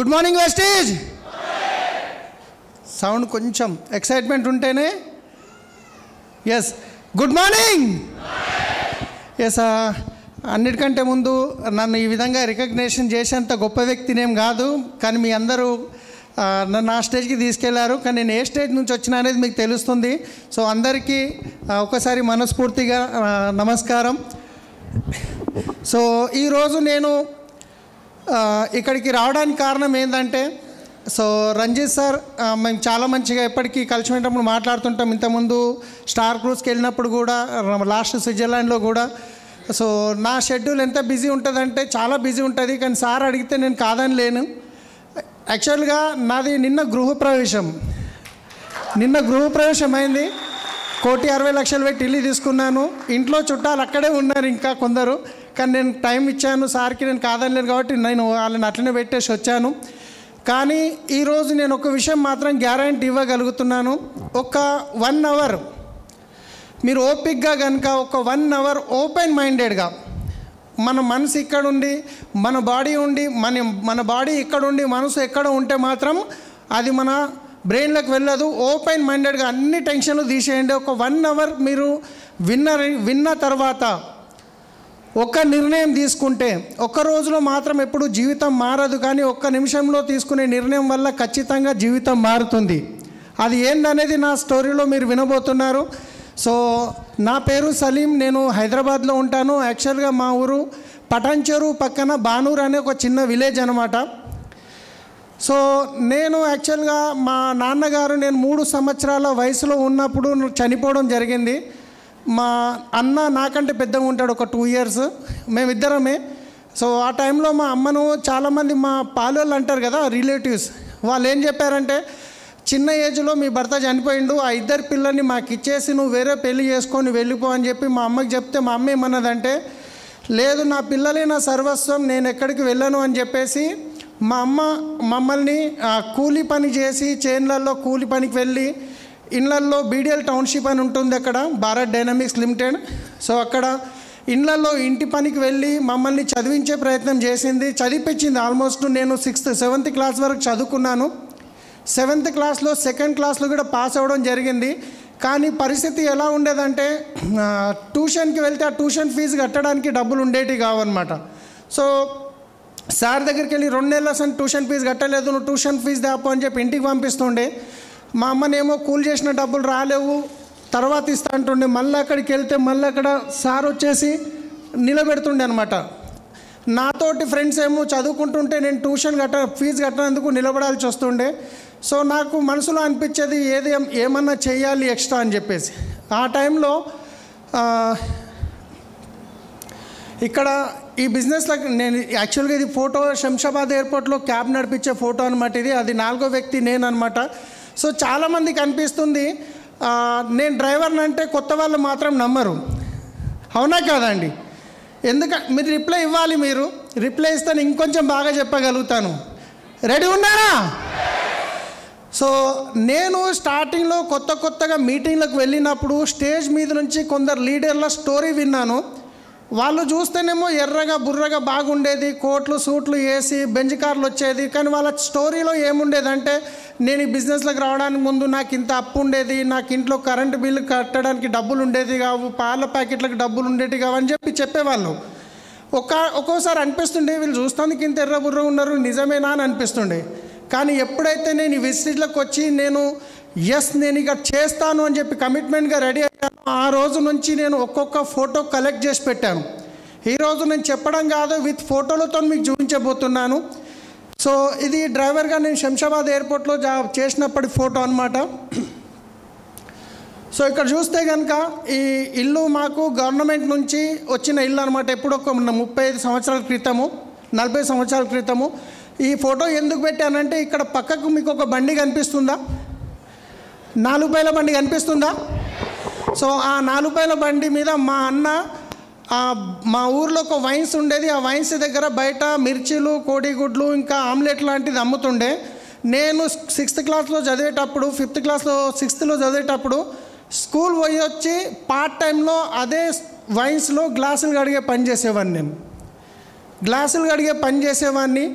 Good morning వెస్టేజ్. Sound కొంచెం excitement ఉంటేనే. Yes, good morning. ఎస్, అన్నిటికంటే ముందు నన్ను ఈ విధంగా రికగ్నేషన్ చేసేంత గొప్ప వ్యక్తినేం కాదు, కానీ మీ అందరూ నన్ను ఆ స్టేజ్కి తీసుకెళ్లారు. కానీ నేను ఏ స్టేజ్ నుంచి వచ్చినా అనేది మీకు తెలుస్తుంది. సో అందరికీ ఒకసారి మనస్ఫూర్తిగా నమస్కారం. సో ఈరోజు నేను ఇక్కడికి రావడానికి కారణం ఏంటంటే, సో రంజిత్ సార్ మేము చాలా మంచిగా ఎప్పటికీ కలిసి ఉన్నప్పుడు మాట్లాడుతుంటాం. ఇంతకుముందు స్టార్ క్రూజ్కి వెళ్ళినప్పుడు కూడా, లాస్ట్ స్విట్జర్లాండ్లో కూడా. సో నా షెడ్యూల్ ఎంత బిజీ ఉంటుందంటే చాలా బిజీ ఉంటుంది, కానీ సార్ అడిగితే నేను కాదని లేను. యాక్చువల్గా నాది నిన్న గృహప్రవేశం అయింది. 1,60,00,000 పెట్టి ఇల్లు తీసుకున్నాను. ఇంట్లో చుట్టాలు అక్కడే ఉన్నారు ఇంకా కొందరు, కానీ నేను టైం ఇచ్చాను సార్కి, నేను కాదనలేను కాబట్టి నేను వాళ్ళని అట్లనే పెట్టేసి వచ్చాను. కానీ ఈరోజు నేను ఒక విషయం మాత్రం గ్యారంటీ ఇవ్వగలుగుతున్నాను. ఒక 1 అవర్ మీరు ఓపిక్గా కనుక ఒక 1 అవర్ ఓపెన్ మైండెడ్గా, మన మనసు ఇక్కడ ఉండి మన బాడీ ఉండి మన బాడీ ఇక్కడ ఉండి మనసు ఎక్కడ ఉంటే మాత్రం అది మన బ్రెయిన్లోకి వెళ్ళదు. ఓపెన్ మైండెడ్గా అన్ని టెన్షన్లు తీసేయండి. ఒక 1 అవర్ మీరు విన్న తర్వాత ఒక్క నిర్ణయం తీసుకుంటే, ఒక్క రోజులో మాత్రం ఎప్పుడు జీవితం మారదు, కానీ ఒక్క నిమిషంలో తీసుకునే నిర్ణయం వల్ల ఖచ్చితంగా జీవితం మారుతుంది. అది ఏందనేది నా స్టోరీలో మీరు వినబోతున్నారు. సో నా పేరు సలీం, నేను హైదరాబాద్లో ఉంటాను. యాక్చువల్గా మా ఊరు పటాన్చెరు పక్కన బానూర్ అనే ఒక చిన్న విలేజ్ అనమాట. సో నేను యాక్చువల్గా మా నాన్నగారు నేను 3 సంవత్సరాల వయసులో ఉన్నప్పుడు చనిపోవడం జరిగింది. మా అన్న నాకంటే పెద్దగా ఉంటాడు, ఒక 2 ఇయర్స్, మేమిద్దరమే. సో ఆ టైంలో మా అమ్మను చాలామంది మా పాలోళ్ళు అంటారు కదా, రిలేటివ్స్, వాళ్ళు ఏం చెప్పారంటే, చిన్న ఏజ్లో మీ భర్త చనిపోయిండు, ఆ 2 పిల్లల్ని మాకు ఇచ్చేసి నువ్వు వేరే పెళ్లి చేసుకొని వెళ్ళిపో అని చెప్పి మా అమ్మకి చెప్తే, మా అమ్మ ఏమన్నదంటే, లేదు నా పిల్లలే నా సర్వస్వం, నేను ఎక్కడికి వెళ్ళను అని చెప్పేసి మా అమ్మ మమ్మల్ని కూలీ పని చేసి చేన్లలో కూలీ పనికి వెళ్ళి, ఇళ్లల్లో బీడిఎల్ టౌన్షిప్ అని ఉంటుంది అక్కడ, భారత్ డైనమిక్స్ లిమిటెడ్. సో అక్కడ ఇళ్లలో ఇంటి పనికి వెళ్ళి మమ్మల్ని చదివించే ప్రయత్నం చేసింది, చదివించింది. ఆల్మోస్ట్ నేను 6th 7th క్లాస్ వరకు చదువుకున్నాను. 7th క్లాస్లో 2nd క్లాస్లో కూడా పాస్ అవ్వడం జరిగింది. కానీ పరిస్థితి ఎలా ఉండేదంటే, ట్యూషన్కి వెళ్తే ఆ ట్యూషన్ ఫీజు కట్టడానికి డబ్బులు ఉండేటివి కావన్నమాట. సో సార్ దగ్గరికి వెళ్ళి 2 నెలల అసలు ట్యూషన్ ఫీజు కట్టలేదు, నువ్వు ట్యూషన్ ఫీజు దాపో అని చెప్పి ఇంటికి పంపిస్తుండే. మా అమ్మనేమో కూలి చేసిన డబ్బులు రాలేవు, తర్వాత ఇస్తా అంటుండే. మళ్ళీ అక్కడికి వెళ్తే మళ్ళీ అక్కడ సార్ వచ్చేసి నిలబెడుతుండే అనమాట. నాతోటి ఫ్రెండ్స్ ఏమో చదువుకుంటుంటే నేను ఫీజు కట్టనందుకు నిలబడాల్సి వస్తుండే. సో నాకు మనసులో అనిపించేది ఏమన్నా చేయాలి ఎక్స్ట్రా అని చెప్పేసి. ఆ టైంలో ఇక్కడ ఈ బిజినెస్లో నేను యాక్చువల్గా ఇది ఫోటో శంషాబాద్ ఎయిర్పోర్ట్లో క్యాబ్ నడిపించే ఫోటో అనమాట ఇది. అది 4వ వ్యక్తి నేను అనమాట. సో చాలామందికి అనిపిస్తుంది నేను డ్రైవర్ని అంటే, కొత్త వాళ్ళు మాత్రం నమ్మరు, అవునా కాదండి? మీరు రిప్లై ఇవ్వాలి. మీరు రిప్లై ఇస్తే నేను ఇంకొంచెం బాగా చెప్పగలుగుతాను. రెడీ ఉన్నారా? సో నేను స్టార్టింగ్లో కొత్తగా మీటింగ్లకు వెళ్ళినప్పుడు స్టేజ్ మీద నుంచి కొందరు లీడర్ల స్టోరీ విన్నాను. వాళ్ళు చూస్తేనేమో ఎర్రగా బుర్రగా బాగుండేది, కోట్లు సూట్లు వేసి బెంజ్ కార్లు వచ్చేది. కానీ వాళ్ళ స్టోరీలో ఏముండేదంటే, నేను ఈ బిజినెస్లోకి రావడానికి ముందు నాకు ఇంత అప్పు ఉండేది, నాకు ఇంట్లో కరెంటు బిల్లు కట్టడానికి డబ్బులు ఉండేది కావు, పాల ప్యాకెట్లకు డబ్బులు ఉండేవి కావు అని చెప్పేవాళ్ళు. ఒక్కోసారి అనిపిస్తుండే వీళ్ళు చూస్తానికి ఇంత ఎర్ర బుర్ర ఉన్నారు, నిజమేనా అని అనిపిస్తుండే. కానీ ఎప్పుడైతే నేను ఈ విజిట్లోకి వచ్చి నేను ఇక చేస్తాను అని చెప్పి కమిట్మెంట్గా రెడీ అయ్యాను, ఆ రోజు నుంచి నేను ఒక్కొక్క ఫోటో కలెక్ట్ చేసి పెట్టాను. ఈరోజు నేను చెప్పడం కాదు, విత్ ఫోటోలతో మీకు చూపించబోతున్నాను. సో ఇది డ్రైవర్గా నేను శంషాబాద్ ఎయిర్పోర్ట్లో చేసినప్పటి ఫోటో అనమాట. సో ఇక్కడ చూస్తే కనుక ఈ ఇల్లు మాకు గవర్నమెంట్ నుంచి వచ్చిన ఇల్లు అనమాట. ఎప్పుడు ఒక 35 సంవత్సరాల క్రితము, 40 సంవత్సరాల క్రితము. ఈ ఫోటో ఎందుకు పెట్టానంటే, ఇక్కడ పక్కకు మీకు ఒక బండి కనిపిస్తుందా, 4 పైల బండి కనిపిస్తుందా? సో ఆ 4 పైల బండి మీద మా అన్న మా ఊర్లో ఒక వైన్స్ ఉండేది, ఆ వైన్స్ దగ్గర బయట మిర్చీలు, కోడిగుడ్లు, ఇంకా ఆమ్లెట్ లాంటిది అమ్ముతుండే. నేను 6th క్లాస్లో చదివేటప్పుడు, 5th క్లాస్లో 6thలో చదివేటప్పుడు స్కూల్ పోయి వచ్చి పార్ట్ టైంలో అదే వైన్స్లో గ్లాసులు కడిగే పని చేసేవాడిని. నేను గ్లాసులు కడిగే పని చేసేవాడిని.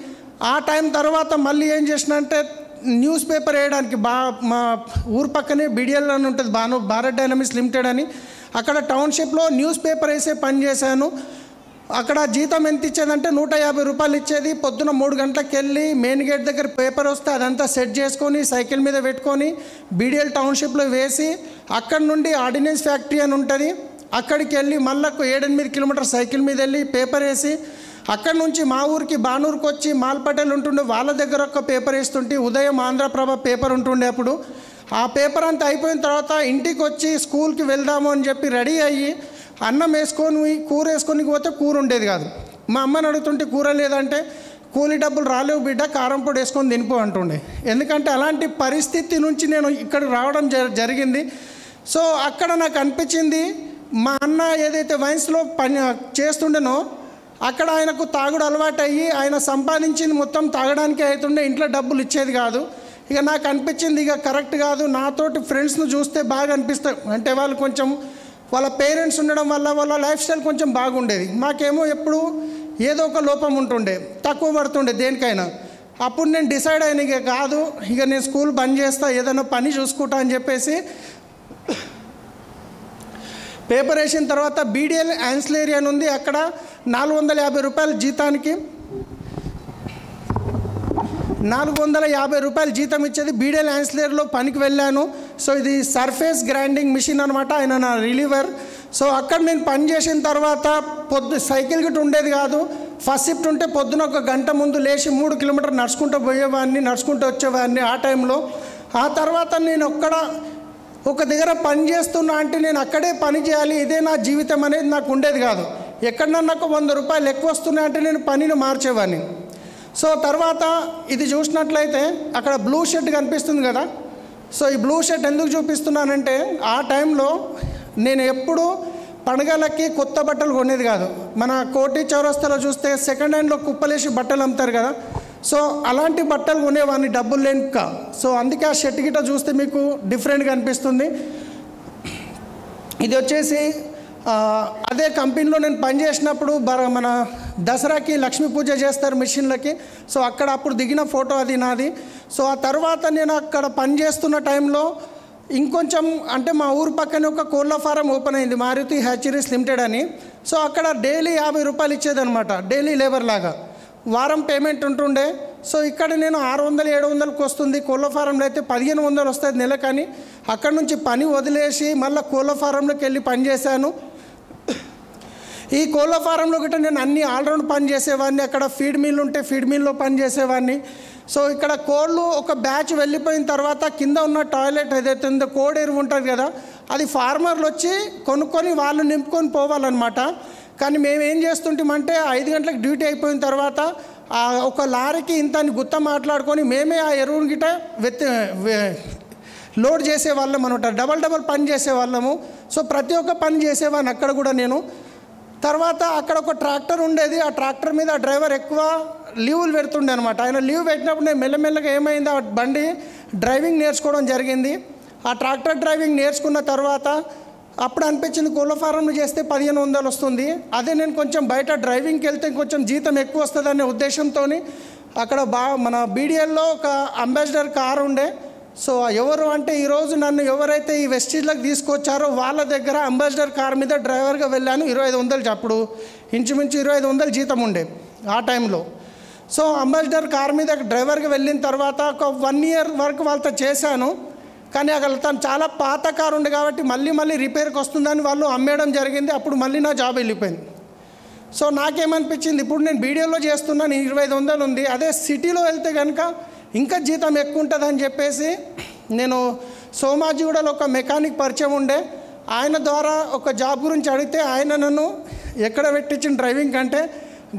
ఆ టైం తర్వాత మళ్ళీ ఏం చేసిన అంటే న్యూస్ పేపర్ వేయడానికి మా ఊరు పక్కనే బిడిఎల్ అని ఉంటుంది, భారత్ డైనమిక్స్ లిమిటెడ్ అని, అక్కడ టౌన్షిప్లో న్యూస్ పేపర్ వేసే పని చేశాను. అక్కడ జీతం ఎంత ఇచ్చేదంటే 150 రూపాయలు ఇచ్చేది. పొద్దున 3 గంటలకు వెళ్ళి మెయిన్ గేట్ దగ్గర పేపర్ వస్తే అదంతా సెట్ చేసుకొని సైకిల్ మీద పెట్టుకొని బిడిఎల్ టౌన్షిప్లో వేసి అక్కడి నుండి ఆర్డినెన్స్ ఫ్యాక్టరీ అని ఉంటుంది, అక్కడికి వెళ్ళి మళ్ళీ 7-8 కిలోమీటర్ సైకిల్ మీద వెళ్ళి పేపర్ వేసి అక్కడి నుంచి మా ఊరికి బానూరుకి వచ్చి మాల్పటేల్ ఉంటుండే వాళ్ళ దగ్గర ఒక పేపర్ వేస్తుంటే ఉదయం ఆంధ్రప్రభ పేపర్ ఉంటుండే. అప్పుడు ఆ పేపర్ అంతా అయిపోయిన తర్వాత ఇంటికి వచ్చి స్కూల్కి వెళ్దాము అని చెప్పి రెడీ అయ్యి అన్నం వేసుకొని కూర వేసుకొని పోతే కూర ఉండేది కాదు. మా అమ్మని అడుగుతుంటే కూర లేదంటే కూలీ డబ్బులు రాలేవు బిడ్డ, కారం పొడి వేసుకొని తినిపో అంటుండే. ఎందుకంటే అలాంటి పరిస్థితి నుంచి నేను ఇక్కడికి రావడం జరిగింది. సో అక్కడ నాకు అనిపించింది మా అన్న ఏదైతే వైన్స్లో పని చేస్తుండేనో అక్కడ ఆయనకు తాగుడు అలవాటు అయ్యి ఆయన సంపాదించింది మొత్తం తాగడానికే అవుతుండే, ఇంట్లో డబ్బులు ఇచ్చేది కాదు. ఇక నాకు అనిపించింది ఇక కరెక్ట్ కాదు, నాతోటి ఫ్రెండ్స్ను చూస్తే బాగా అనిపిస్తాయి. అంటే వాళ్ళు కొంచెం వాళ్ళ పేరెంట్స్ ఉండడం వల్ల వాళ్ళ లైఫ్ స్టైల్ కొంచెం బాగుండేది, మాకేమో ఎప్పుడు ఏదో ఒక లోపం ఉంటుండే, తక్కువ పడుతుండే దేనికైనా. అప్పుడు నేను డిసైడ్ అయిన ఇక కాదు, ఇక నేను స్కూల్ బంద్ చేస్తా, ఏదైనా పని చూసుకుంటా అని చెప్పేసి పేపర్ వేసిన తర్వాత బీడిఎల్ యాన్సిలరీ అని ఉంది, అక్కడ 450 రూపాయల జీతానికి 450 రూపాయల జీతం ఇచ్చేది. బీడిఎల్ యాన్సిలరీలో పనికి వెళ్ళాను. సో ఇది సర్ఫేస్ గ్రైండింగ్ మిషన్ అనమాట, ఆయన నా రిలీవర్. సో అక్కడ నేను పని చేసిన తర్వాత సైకిల్ గిట్ ఉండేది కాదు. ఫస్ట్ షిఫ్ట్ ఉంటే పొద్దున 1 గంట ముందు లేచి 3 కిలోమీటర్లు నడుచుకుంటూ పోయేవాడిని, నడుచుకుంటూ వచ్చేవాడిని ఆ టైంలో. ఆ తర్వాత నేను ఒక దగ్గర పని చేస్తున్నా అంటే నేను అక్కడే పని చేయాలి, ఇదే నా జీవితం అనేది నాకు ఉండేది కాదు. ఎక్కడన్నా నాకు 100 రూపాయలు ఎక్కువ వస్తున్నాయి అంటే నేను పనిని మార్చేవాడిని. సో తర్వాత ఇది చూసినట్లయితే అక్కడ బ్లూ షర్ట్ కనిపిస్తుంది కదా. సో ఈ బ్లూ షర్ట్ ఎందుకు చూపిస్తున్నానంటే ఆ టైంలో నేను ఎప్పుడు పండుగలకి కొత్త బట్టలు కొనేది కాదు. మన కోటి చౌరస్తాలో చూస్తే సెకండ్ హ్యాండ్లో కుప్పలేసి బట్టలు అమ్ముతారు కదా, సో అలాంటి బట్టలు కొనేవాడిని డబ్బులు లేక. సో అందుకే ఆ షర్ట్ గిట్ట చూస్తే మీకు డిఫరెంట్గా అనిపిస్తుంది. ఇది వచ్చేసి అదే కంపెనీలో నేను పనిచేసినప్పుడు మన దసరాకి లక్ష్మీ పూజ చేస్తారు మిషన్లకి. సో అక్కడ అప్పుడు దిగిన ఫోటో అది నాది. సో ఆ తర్వాత నేను అక్కడ పనిచేస్తున్న టైంలో ఇంకొంచెం అంటే మా ఊరు పక్కనే ఒక కోళ్ళ ఫారం ఓపెన్ అయింది, మారుతి హ్యాచరీస్ లిమిటెడ్ అని. సో అక్కడ డైలీ 50 రూపాయలు ఇచ్చేదనమాట, డైలీ లేబర్ లాగా. వారం పేమెంట్ ఉంటుండే. సో ఇక్కడ నేను 600-700కి వస్తుంది, కోళ్ళ ఫారంలో అయితే 1500 వస్తుంది నెల. కానీ అక్కడ నుంచి పని వదిలేసి మళ్ళీ కోళ్ళ ఫారంలోకి వెళ్ళి పనిచేశాను. ఈ కోళ్ళ ఫారంలో గిట్ట నేను అన్ని ఆల్రౌండ్ పని చేసేవాడిని. అక్కడ ఫీడ్ మిల్ ఉంటే ఫీడ్ మిల్లో పని చేసేవాడిని. సో ఇక్కడ కోళ్ళు ఒక బ్యాచ్ వెళ్ళిపోయిన తర్వాత కింద ఉన్న టాయిలెట్ ఏదైతే ఉందో కోడి ఎరువు ఉంటుంది కదా, అది ఫార్మర్లు వచ్చి కొనుక్కొని వాళ్ళు నింపుకొని పోవాలన్నమాట. కానీ మేము ఏం చేస్తుంటామంటే 5 గంటలకు డ్యూటీ అయిపోయిన తర్వాత ఒక లారీకి ఇంత గుత్త మాట్లాడుకొని మేమే ఆ ఎరువుని గిట్ట లోడ్ చేసేవాళ్ళం అనమాట. డబల్ పని చేసేవాళ్ళము. సో ప్రతి ఒక్క పని చేసేవాడిని అక్కడ కూడా నేను. తర్వాత అక్కడ ఒక ట్రాక్టర్ ఉండేది, ఆ ట్రాక్టర్ మీద ఆ డ్రైవర్ ఎక్కువ లీవులు పెడుతుండే అనమాట. ఆయన లీవ్ పెట్టినప్పుడు నేను మెల్లమెల్లగా ఏమైంది ఆ బండి డ్రైవింగ్ నేర్చుకోవడం జరిగింది. ఆ ట్రాక్టర్ డ్రైవింగ్ నేర్చుకున్న తర్వాత అప్పుడు అనిపించింది కోళ్ళ ఫారంలు చేస్తే 1500 వస్తుంది, అదే నేను కొంచెం బయట డ్రైవింగ్కి వెళ్తే కొంచెం జీతం ఎక్కువ వస్తుందనే ఉద్దేశంతో అక్కడ మన బీడిఎల్లో ఒక అంబాసిడర్ కారు ఉండే. సో ఎవరు అంటే ఈరోజు నన్ను ఎవరైతే ఈ వెస్టీజ్లకు తీసుకొచ్చారో వాళ్ళ దగ్గర అంబాసిడర్ కార్ మీద డ్రైవర్గా వెళ్ళాను. 2500 అప్పుడు ఇంచుమించు 2500 జీతం ఉండే ఆ టైంలో. సో అంబాసిడర్ కార్ మీద డ్రైవర్గా వెళ్ళిన తర్వాత ఒక 1 ఇయర్ వరకు వాళ్ళతో చేశాను. కానీ అక్కడ తను చాలా పాత కారు ఉండే కాబట్టి మళ్ళీ రిపేర్కి వస్తుందని వాళ్ళు అమ్మేయడం జరిగింది. అప్పుడు మళ్ళీ నా జాబ్ వెళ్ళిపోయింది. సో నాకేమనిపించింది, ఇప్పుడు నేను బీడియోలో చేస్తున్నాను, 2500 ఉంది, అదే సిటీలో వెళ్తే కనుక ఇంకా జీతం ఎక్కువ ఉంటుందని చెప్పేసి నేను సోమాజిగూడలో ఒక మెకానిక్ పరిచయం ఉండే, ఆయన ద్వారా ఒక జాబ్ గురించి అడిగితే ఆయన నన్ను ఎక్కడ పెట్టించిన డ్రైవింగ్ కంటే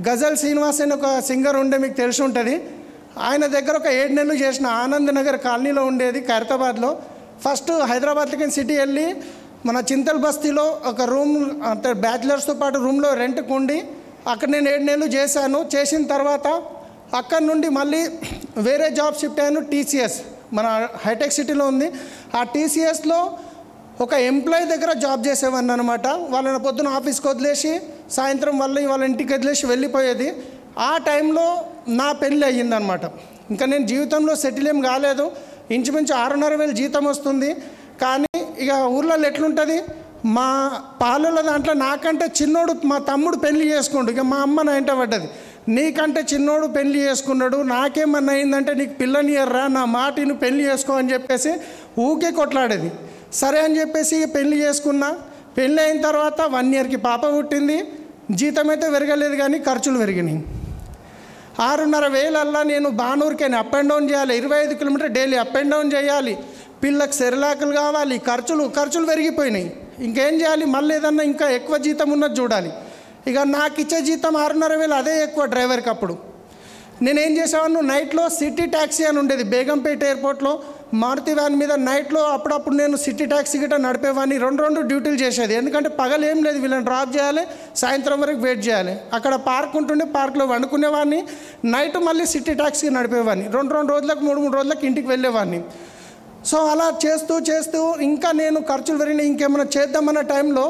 గజల్ శ్రీనివాస్ అని ఒక సింగర్ ఉండే, మీకు తెలిసి ఉంటుంది. ఆయన దగ్గర ఒక 7 నెలలు చేసిన ఆనంద్ నగర్ కాలనీలో ఉండేది ఖైరతాబాద్లో. ఫస్ట్ హైదరాబాద్కి సిటీ వెళ్ళి మన చింతల్ బస్తీలో ఒక రూమ్ అంటే బ్యాచిలర్స్తో పాటు రూమ్లో రెంట్కి ఉండి అక్కడ నేను 7 నెలలు చేశాను. చేసిన తర్వాత అక్కడి నుండి మళ్ళీ వేరే జాబ్ షిఫ్ట్ అయ్యాను. టీసీఎస్ మన హైటెక్ సిటీలో ఉంది. ఆ టీసీఎస్లో ఒక ఎంప్లాయీ దగ్గర జాబ్ చేసేవాడిని అనమాట. వాళ్ళని పొద్దున ఆఫీస్కి వదిలేసి సాయంత్రం వాళ్ళ ఇంటికి వదిలేసి వెళ్ళిపోయేది. ఆ టైంలో నా పెళ్ళి అయ్యిందనమాట. ఇంకా నేను జీవితంలో సెటిల్ ఏం కాలేదు. ఇంచుమించు 6,500 జీతం వస్తుంది. కానీ ఇక ఊర్లలో ఎట్లుంటుంది, మా పాలల దాంట్లో నాకంటే చిన్నోడు మా తమ్ముడు పెళ్లి చేసుకుండు. ఇక మా అమ్మ నా ఇంట పడ్డది, నీకంటే చిన్నోడు పెళ్లి చేసుకున్నాడు, నాకేమన్నా అయిందంటే నీకు పిల్లనియర్రా, నా మాటిని పెళ్లి చేసుకో అని చెప్పేసి ఊకే కొట్లాడేది. సరే అని చెప్పేసి పెళ్లి చేసుకున్నా. పెళ్ళి అయిన తర్వాత 1 ఇయర్కి పాప పుట్టింది. జీతం అయితే పెరగలేదు కానీ ఖర్చులు పెరిగినాయి. 6,500 నేను బానూరుకే అప్ అండ్ డౌన్ చేయాలి, 25 kilometer daily up and down చేయాలి, పిల్లలకు సెరిలాకులు కావాలి, ఖర్చులు పెరిగిపోయినాయి. ఇంకేం చేయాలి, మళ్ళీ ఏదన్నా ఇంకా ఎక్కువ జీతం ఉన్నది చూడాలి. ఇక నాకు ఇచ్చే జీతం 6,500 అదే ఎక్కువ డ్రైవర్కి. అప్పుడు నేనేం చేసేవాడిని, నైట్లో సిటీ ట్యాక్సీ అని ఉండేది బేగంపేట ఎయిర్పోర్ట్లో, మారుతి వ్యాన్ మీద నైట్లో అప్పుడప్పుడు నేను సిటీ ట్యాక్సీ గిట్ట నడిపేవాడిని. 2 డ్యూటీలు చేసేది. ఎందుకంటే పగలు ఏం లేదు, వీళ్ళని డ్రాప్ చేయాలి, సాయంత్రం వరకు వెయిట్ చేయాలి. అక్కడ పార్క్ ఉంటుండే, పార్క్లో వండుకునేవాడిని, నైట్ మళ్ళీ సిటీ ట్యాక్సీ నడిపేవాడిని. 2 రోజులకు 3 రోజులకు ఇంటికి వెళ్ళేవాడిని. సో అలా చేస్తూ ఇంకా నేను ఖర్చులు పెరిగినాయి. ఇంకేమైనా చేద్దామన్న టైంలో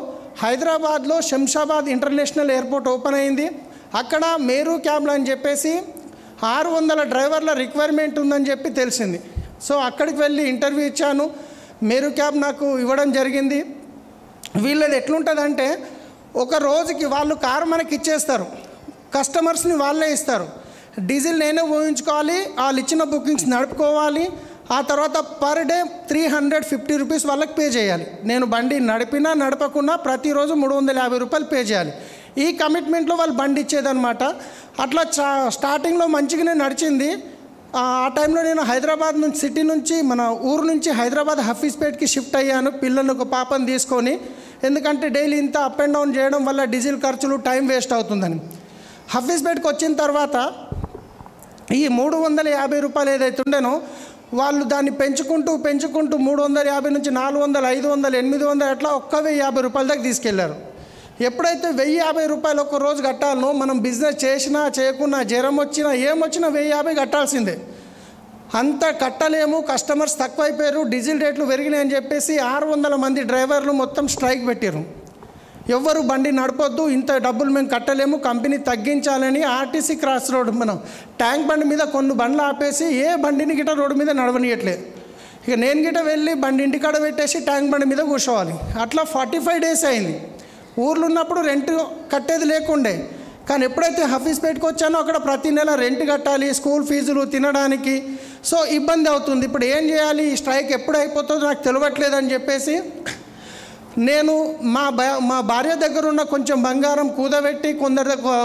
హైదరాబాద్లో శంషాబాద్ ఇంటర్నేషనల్ ఎయిర్పోర్ట్ ఓపెన్ అయింది. అక్కడ మేరు క్యాబ్లు అని చెప్పేసి 600 డ్రైవర్ల రిక్వైర్మెంట్ ఉందని చెప్పి తెలిసింది. సో అక్కడికి వెళ్ళి ఇంటర్వ్యూ ఇచ్చాను. మేరు క్యాబ్ నాకు ఇవ్వడం జరిగింది. వీళ్ళది ఎట్లుంటుందంటే, ఒక రోజుకి వాళ్ళు కారు మనకి ఇచ్చేస్తారు, కస్టమర్స్ని వాళ్ళే ఇస్తారు, డీజిల్ నేనే ఊహించుకోవాలి, వాళ్ళు ఇచ్చిన బుకింగ్స్ నడుపుకోవాలి. ఆ తర్వాత పర్ డే 350 రూపీస్ వాళ్ళకి పే చేయాలి. నేను బండి నడిపినా నడపకున్నా ప్రతిరోజు 350 రూపాయలు పే చేయాలి. ఈ కమిట్మెంట్లో వాళ్ళు బండి ఇచ్చేదన్నమాట. అట్లా స్టార్టింగ్లో మంచిగానే నడిచింది. ఆ టైంలో నేను హైదరాబాద్ నుంచి, సిటీ నుంచి, మన ఊరు నుంచి హైదరాబాద్ హఫీజ్పేట్కి షిఫ్ట్ అయ్యాను పిల్లలను ఒక పాపను తీసుకొని. ఎందుకంటే డైలీ ఇంత అప్ అండ్ డౌన్ చేయడం వల్ల డీజిల్ ఖర్చులు, టైం వేస్ట్ అవుతుందని. హఫీజ్పేట్కి వచ్చిన తర్వాత ఈ 350 రూపాయలు ఏదైతే ఉండేనో వాళ్ళు దాన్ని పెంచుకుంటూ 350 నుంచి 400, 500, 800 అట్లా 1,050 రూపాయల దాకా తీసుకెళ్లారు. ఎప్పుడైతే 1,050 రూపాయలు ఒక్క రోజు కట్టాలనో, మనం బిజినెస్ చేసినా చేయకున్నా, జ్వరం వచ్చినా ఏమొచ్చినా 1,050 కట్టాల్సిందే. అంత కట్టలేము, కస్టమర్స్ తక్కువైపోయారు, డీజిల్ రేట్లు పెరిగినాయి అని చెప్పేసి 600 మంది డ్రైవర్లు మొత్తం స్ట్రైక్ పెట్టారు. ఎవ్వరు బండి నడపొద్దు, ఇంత డబ్బులు మేము కట్టలేము, కంపెనీ తగ్గించాలని ఆర్టీసీ క్రాస్ రోడ్, మనం ట్యాంక్ బండి మీద కొన్ని బండ్లు ఆపేసి ఏ బండిని గిట్ట రోడ్డు మీద నడవనియట్లేదు. ఇక నేను గిట్ట వెళ్ళి బండి ఇంటికాడ పెట్టేసి ట్యాంక్ బండి మీద కూర్చోవాలి. అట్లా 45 డేస్ అయింది. ఊర్లో ఉన్నప్పుడు రెంట్ కట్టేది లేకుండే, కానీ ఎప్పుడైతే హఫీజ్పేట్కి వచ్చానో అక్కడ ప్రతి నెల రెంట్ కట్టాలి, స్కూల్ ఫీజులు, తినడానికి. సో ఇబ్బంది అవుతుంది. ఇప్పుడు ఏం చేయాలి, ఈ స్ట్రైక్ ఎప్పుడు అయిపోతుందో నాకు తెలియట్లేదని చెప్పేసి నేను మా భార్య దగ్గర ఉన్న కొంచెం బంగారం కూదబెట్టి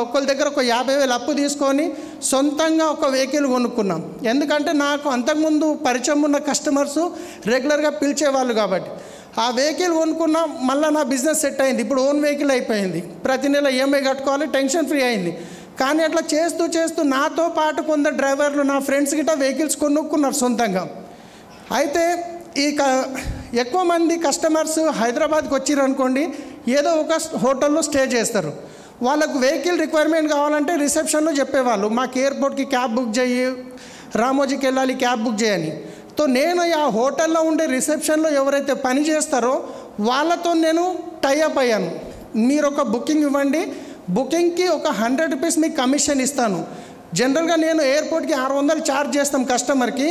ఒకరి దగ్గర ఒక 50,000 అప్పు తీసుకొని సొంతంగా ఒక వెహికల్ కొనుక్కున్నాం. ఎందుకంటే నాకు అంతకుముందు పరిచయం ఉన్న కస్టమర్స్ రెగ్యులర్గా పిలిచేవాళ్ళు కాబట్టి ఆ వెహికల్ కొనుక్కున్నా. మళ్ళీ నా బిజినెస్ సెట్ అయింది. ఇప్పుడు ఓన్ వెహికల్ అయిపోయింది. ప్రతి నెల ఈఎంఐ కట్టుకోవాలి, టెన్షన్ ఫ్రీ అయింది. కానీ అట్లా చేస్తూ నాతో పాటు కొందరు డ్రైవర్లు, నా ఫ్రెండ్స్ గిట్ట వెహికల్స్ కొనుక్కున్నారు సొంతంగా. అయితే ఈ ఎక్కువ మంది కస్టమర్స్ హైదరాబాద్కి వచ్చిర్రు అనుకోండి, ఏదో ఒక హోటల్లో స్టే చేస్తారు. వాళ్ళకు వెహికల్ రిక్వైర్మెంట్ కావాలంటే రిసెప్షన్లో చెప్పేవాళ్ళు, మాకు ఎయిర్పోర్ట్కి క్యాబ్ బుక్ చేయి, రామోజీకి వెళ్ళాలి, క్యాబ్ బుక్ చేయని. తో నేను ఆ హోటల్లో ఉండే రిసెప్షన్లో ఎవరైతే పని చేస్తారో వాళ్ళతో నేను టైఅప్ అయ్యాను. మీరు ఒక బుకింగ్ ఇవ్వండి, బుకింగ్కి ఒక 100 రూపీస్ మీకు కమిషన్ ఇస్తాను. జనరల్గా నేను ఎయిర్పోర్ట్కి 600 ఛార్జ్ చేస్తాం కస్టమర్కి,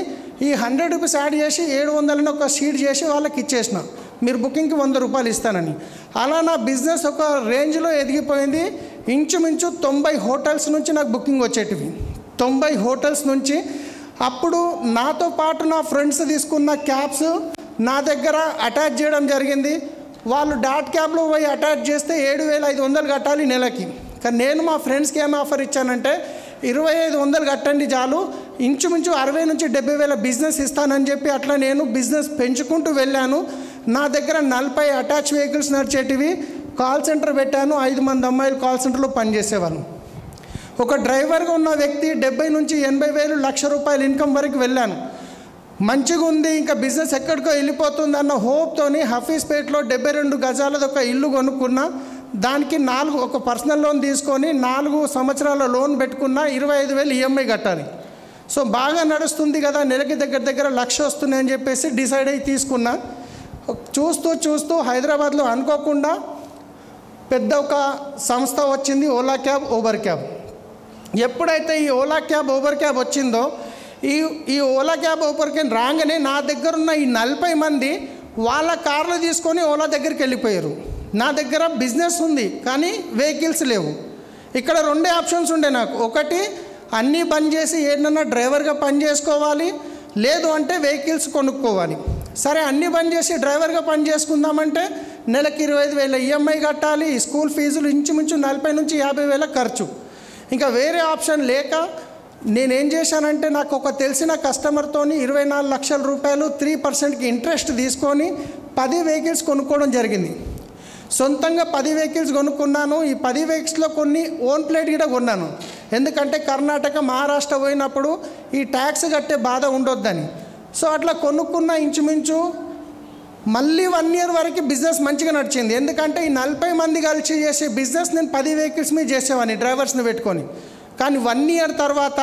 ఈ 100 రూపీస్ యాడ్ చేసి 700 ఒక షీట్ చేసి వాళ్ళకి ఇచ్చేసిన, మీరు బుకింగ్కి 100 రూపాయలు ఇస్తానని. అలా నా బిజినెస్ ఒక రేంజ్లో ఎదిగిపోయింది. ఇంచుమించు 90 హోటల్స్ నుంచి నాకు బుకింగ్ వచ్చేటివి, 90 హోటల్స్ నుంచి. అప్పుడు నాతో పాటు నా ఫ్రెండ్స్ తీసుకున్న క్యాబ్స్ నా దగ్గర అటాచ్ చేయడం జరిగింది. వాళ్ళు డాట్ క్యాబ్లో పోయి అటాచ్ చేస్తే 7,500 కట్టాలి నెలకి. కానీ నేను మా ఫ్రెండ్స్కి ఏం ఆఫర్ ఇచ్చానంటే 2,500 కట్టండి చాలు, ఇంచుమించు 60 నుంచి 70,000 బిజినెస్ ఇస్తానని చెప్పి అట్లా నేను బిజినెస్ పెంచుకుంటూ వెళ్ళాను. నా దగ్గర 40 అటాచ్ వెహికల్స్ నడిచేటివి. కాల్ సెంటర్ పెట్టాను, 5 మంది అమ్మాయిలు కాల్ సెంటర్లో పనిచేసేవాళ్ళు. ఒక డ్రైవర్గా ఉన్న వ్యక్తి 70 నుంచి 80,000, 1,00,000 రూపాయలు ఇన్కమ్ వరకు వెళ్ళాను. మంచిగా ఉంది, ఇంకా బిజినెస్ ఎక్కడికో వెళ్ళిపోతుంది అన్న హోప్తోని హఫీజ్పేట్లో 72 గజాలది ఒక ఇల్లు కొనుక్కున్నా. దానికి ఒక పర్సనల్ లోన్ తీసుకొని 4 సంవత్సరాల లోన్ పెట్టుకున్నా, 25,000 ఈఎంఐ కట్టాలి. సో బాగా నడుస్తుంది కదా, నెలకి దగ్గర 1,00,000 వస్తున్నాయి అని చెప్పేసి డిసైడ్ అయ్యి తీసుకున్నా. చూస్తూ హైదరాబాద్లో అనుకోకుండా పెద్ద ఒక సంస్థ వచ్చింది, ఓలా క్యాబ్, ఊబర్ క్యాబ్. ఎప్పుడైతే ఈ ఓలా క్యాబ్ ఊబర్ క్యాబ్ వచ్చిందో ఈ ఓలా క్యాబ్ ఊబర్ క్యాబ్ రాగానే నా దగ్గర ఉన్న ఈ 40 మంది వాళ్ళ కార్లు తీసుకొని ఓలా దగ్గరికి వెళ్ళిపోయారు. నా దగ్గర బిజినెస్ ఉంది కానీ వెహికల్స్ లేవు. ఇక్కడ 2 ఆప్షన్స్ ఉండే నాకు. ఒకటి అన్నీ బంద్ చేసి ఏదన్నా డ్రైవర్గా పని చేసుకోవాలి, లేదు అంటే వెహికల్స్ కొనుక్కోవాలి. సరే అన్నీ బంద్ చేసి డ్రైవర్గా పని చేసుకుందామంటే నెలకి 25,000 ఈఎంఐ కట్టాలి, స్కూల్ ఫీజులు ఇంచుమించు 40,000 నుంచి 50,000 ఖర్చు. ఇంకా వేరే ఆప్షన్ లేక నేనేం చేశానంటే నాకు ఒక తెలిసిన కస్టమర్తోని 24 లక్షల రూపాయలు 3%కి ఇంట్రెస్ట్ తీసుకొని 10 వెహికల్స్ కొనుక్కోవడం జరిగింది. సొంతంగా 10 వెహికల్స్ కొనుక్కున్నాను. ఈ 10 వెహికల్స్లో కొన్ని ఓన్ ప్లేట్ కూడా కొన్నాను. ఎందుకంటే కర్ణాటక మహారాష్ట్ర పోయినప్పుడు ఈ ట్యాక్స్ కట్టే బాధ ఉండొద్దని. సో అట్లా కొనుక్కున్న ఇంచుమించు మళ్ళీ 1 ఇయర్ వరకు బిజినెస్ మంచిగా నడిచింది. ఎందుకంటే ఈ 40 మంది కలిసి చేసే బిజినెస్ నేను 10 వెహికల్స్ మీద చేసేవాడిని డ్రైవర్స్ని పెట్టుకొని. కానీ 1 ఇయర్ తర్వాత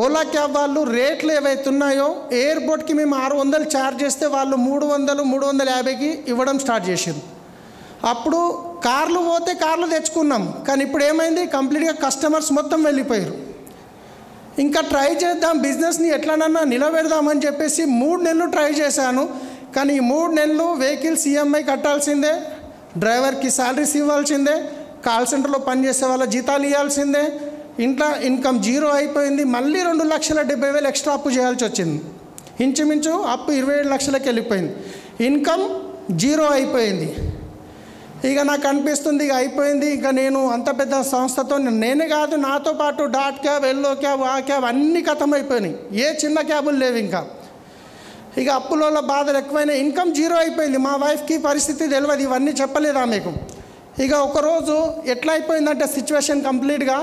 ఓలా క్యాబ్ వాళ్ళు రేట్లు ఏవైతున్నాయో ఎయిర్పోర్ట్కి మేము 600 ఛార్జ్ చేస్తే వాళ్ళు 300, 350కి ఇవ్వడం స్టార్ట్ చేసారు. అప్పుడు కార్లు పోతే కార్లు తెచ్చుకున్నాం. కానీ ఇప్పుడు ఏమైంది, కంప్లీట్గా కస్టమర్స్ మొత్తం వెళ్ళిపోయారు. ఇంకా ట్రై చేద్దాం, బిజినెస్ని ఎట్లనన్నా నిలబెడదామని చెప్పేసి 3 నెలలు ట్రై చేశాను. కానీ ఈ 3 నెలలు వెహికల్స్ ఈఎంఐ కట్టాల్సిందే, డ్రైవర్కి శాలరీస్ ఇవ్వాల్సిందే, కాల్ సెంటర్లో పనిచేసే వాళ్ళ జీతాలు ఇవ్వాల్సిందే, ఇంట్లో ఇన్కమ్ జీరో అయిపోయింది. మళ్ళీ 2,70,000 ఎక్స్ట్రా అప్పు చేయాల్సి వచ్చింది. ఇంచుమించు అప్పు 27 లక్షలకి వెళ్ళిపోయింది. ఇన్కమ్ జీరో అయిపోయింది. ఇక నాకు అనిపిస్తుంది ఇక అయిపోయింది, ఇక నేను అంత పెద్ద సంస్థతో నేనే కాదు నాతో పాటు డాట్ క్యాబ్, ఎల్లో క్యాబ్, ఆ క్యాబ్ అన్నీ ఖతం అయిపోయినాయి. ఏ చిన్న క్యాబులు లేవు. ఇంకా ఇక అప్పుల బాధలు ఎక్కువైనాయి. ఇన్కమ్ జీరో అయిపోయింది. మా వైఫ్కి పరిస్థితి తెలియదు, ఇవన్నీ చెప్పలేదు ఆమెకు. ఇక ఒకరోజు ఎట్లా అయిపోయిందంటే సిచ్యువేషన్ కంప్లీట్గా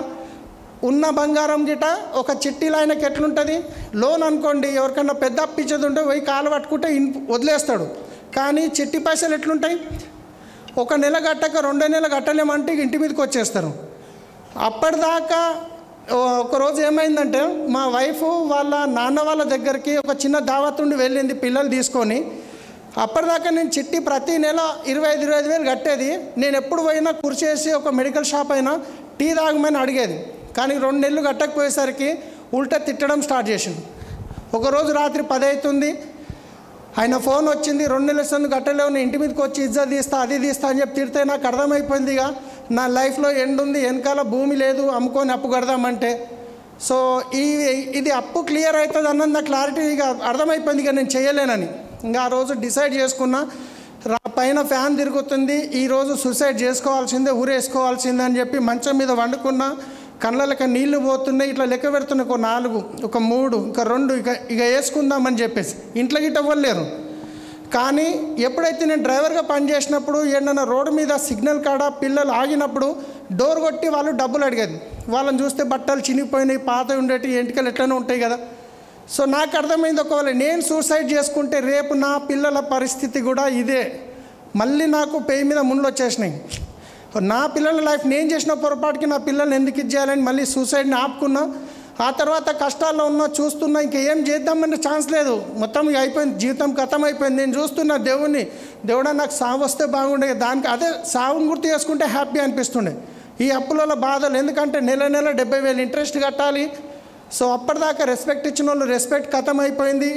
ఉన్న బంగారం గిట ఒక చిట్టీలో ఆయనకి ఎట్లుంటుంది, లోన్ అనుకోండి ఎవరికన్నా పెద్ద అప్పిచ్చేది ఉంటే పోయి కాలు పట్టుకుంటే వదిలేస్తాడు. కానీ చిట్టి పైసలు ఎట్లుంటాయి, 1 నెల కట్టక 2 నెలలు కట్టలేమంటే ఇంటి మీదకి వచ్చేస్తారు. అప్పటిదాకా ఒకరోజు ఏమైందంటే మా వైఫ్ వాళ్ళ నాన్న వాళ్ళ దగ్గరికి ఒక చిన్న దావత్ ఉండి వెళ్ళింది పిల్లలు తీసుకొని. అప్పటిదాకా నేను చిట్టి ప్రతి నెల 25,000 కట్టేది. నేను ఎప్పుడు పోయినా కుర్చేసి ఒక మెడికల్ షాప్ అయినా టీ తాగమని అడిగేది. కానీ 2 నెలలు కట్టకపోయేసరికి ఉల్టా తిట్టడం స్టార్ట్ చేసింది. ఒకరోజు రాత్రి 10 అవుతుంది, ఆయన ఫోన్ వచ్చింది, 2 నెలల సందు కట్టలేవు, నేను ఇంటి మీదకి వచ్చి ఇజ్జత్ తీస్తా, అది తీస్తా అని చెప్పి తిడితే నాకు అర్థమైపోయింది ఇక నా లైఫ్లో ఎండ్ ఉంది, వెనకాల భూమి లేదు, అమ్ముకొని అప్పు కడదామంటే. సో ఇది అప్పు క్లియర్ అవుతుంది అన్నది నాకు క్లారిటీ ఇక అర్థమైపోయింది, ఇక నేను చేయలేనని. ఇంకా ఆ రోజు డిసైడ్ చేసుకున్నా, పైన ఫ్యాన్ తిరుగుతుంది, ఈరోజు సూసైడ్ చేసుకోవాల్సిందే, ఊరేసుకోవాల్సిందే అని చెప్పి మంచం మీద వండుకున్నా. కళ్ళకి నీళ్లు పోతున్నాయి, ఇట్లా లెక్క పెడుతున్నాయి, ఒక 4, ఒక 3, ఇంకా 2, ఇక వేసుకుందామని చెప్పేసి. ఇంట్లో గిట్ట ఇవ్వలేరు. కానీ ఎప్పుడైతే నేను డ్రైవర్గా పనిచేసినప్పుడు ఏదైనా రోడ్డు మీద సిగ్నల్ కాడ పిల్లలు ఆగినప్పుడు డోర్ కొట్టి వాళ్ళు డబ్బులు అడిగేది. వాళ్ళని చూస్తే బట్టలు చినిగిపోయినాయి, పాత ఉండేటి ఎంటికలు ఎట్లనే ఉంటాయి కదా. సో నాకు అర్థమైంది, ఒకవేళ నేను సూసైడ్ చేసుకుంటే రేపు నా పిల్లల పరిస్థితి కూడా ఇదే. మళ్ళీ నాకు పేయి మీద ముళ్ళు వచ్చేసినాయి. నా పిల్లల లైఫ్ నేను చేసిన పొరపాటుకి నా పిల్లల్ని ఎందుకు ఇచ్చేయాలని మళ్ళీ సూసైడ్ని ఆపుకున్నా. ఆ తర్వాత కష్టాల్లో ఉన్నా చూస్తున్నా, ఇంకా ఏం చేద్దామనే ఛాన్స్ లేదు, మొత్తం అయిపోయింది, జీవితం ఖతం అయిపోయింది. నేను చూస్తున్నా దేవుడా నాకు సావు వస్తే బాగుండే, దానికి అదే సావుని గుర్తు చేసుకుంటే హ్యాపీ అనిపిస్తుండే. ఈ అప్పుల బాధలు, ఎందుకంటే నెల 70,000 ఇంట్రెస్ట్ కట్టాలి. సో అప్పటిదాకా రెస్పెక్ట్ ఇచ్చిన వాళ్ళు రెస్పెక్ట్ ఖతం అయిపోయింది.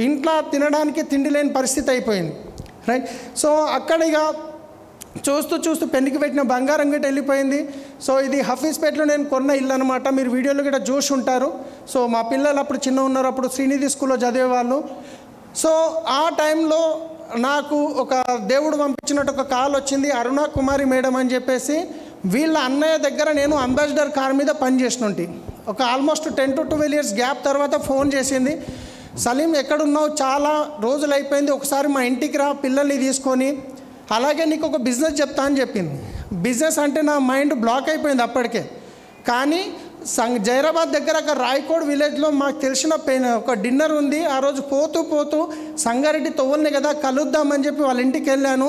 ఇంట్లో తినడానికి తిండి లేని పరిస్థితి అయిపోయింది. రైట్. సో అక్కడ ఇక చూస్తూ పెళ్లికి పెట్టిన బంగారం గిట్ట వెళ్ళిపోయింది. సో ఇది హఫీజ్పేటలో నేను కొన్న ఇల్లు అనమాట. మీరు వీడియోలో కూడా చూసి ఉంటారు. సో మా పిల్లలు అప్పుడు చిన్న ఉన్నారు, అప్పుడు శ్రీనిధి స్కూల్లో చదివేవాళ్ళు. సో ఆ టైంలో నాకు ఒక దేవుడు పంపించినట్టు ఒక కాల్ వచ్చింది, అరుణ కుమారి మేడం అని చెప్పేసి. వీళ్ళ అన్నయ్య దగ్గర నేను అంబాసిడర్ కార్ మీద పనిచేసినట్టు ఒక ఆల్మోస్ట్ 10 to 12 years గ్యాప్ తర్వాత ఫోన్ చేసింది. సలీం ఎక్కడున్నావు, చాలా రోజులు అయిపోయింది, ఒకసారి మా ఇంటికి రా పిల్లల్ని తీసుకొని, అలాగే నీకు ఒక బిజినెస్ చెప్తా అని చెప్పింది. బిజినెస్ అంటే నా మైండ్ బ్లాక్ అయిపోయింది అప్పటికే. కానీ జైరాబాద్ దగ్గర ఒక రాయకోడ్ విలేజ్లో మాకు తెలిసిన ఒక డిన్నర్ ఉంది. ఆ రోజు పోతూ సంగారెడ్డి తొవ్వల్ని కదా కలుద్దామని చెప్పి వాళ్ళ ఇంటికి వెళ్ళాను.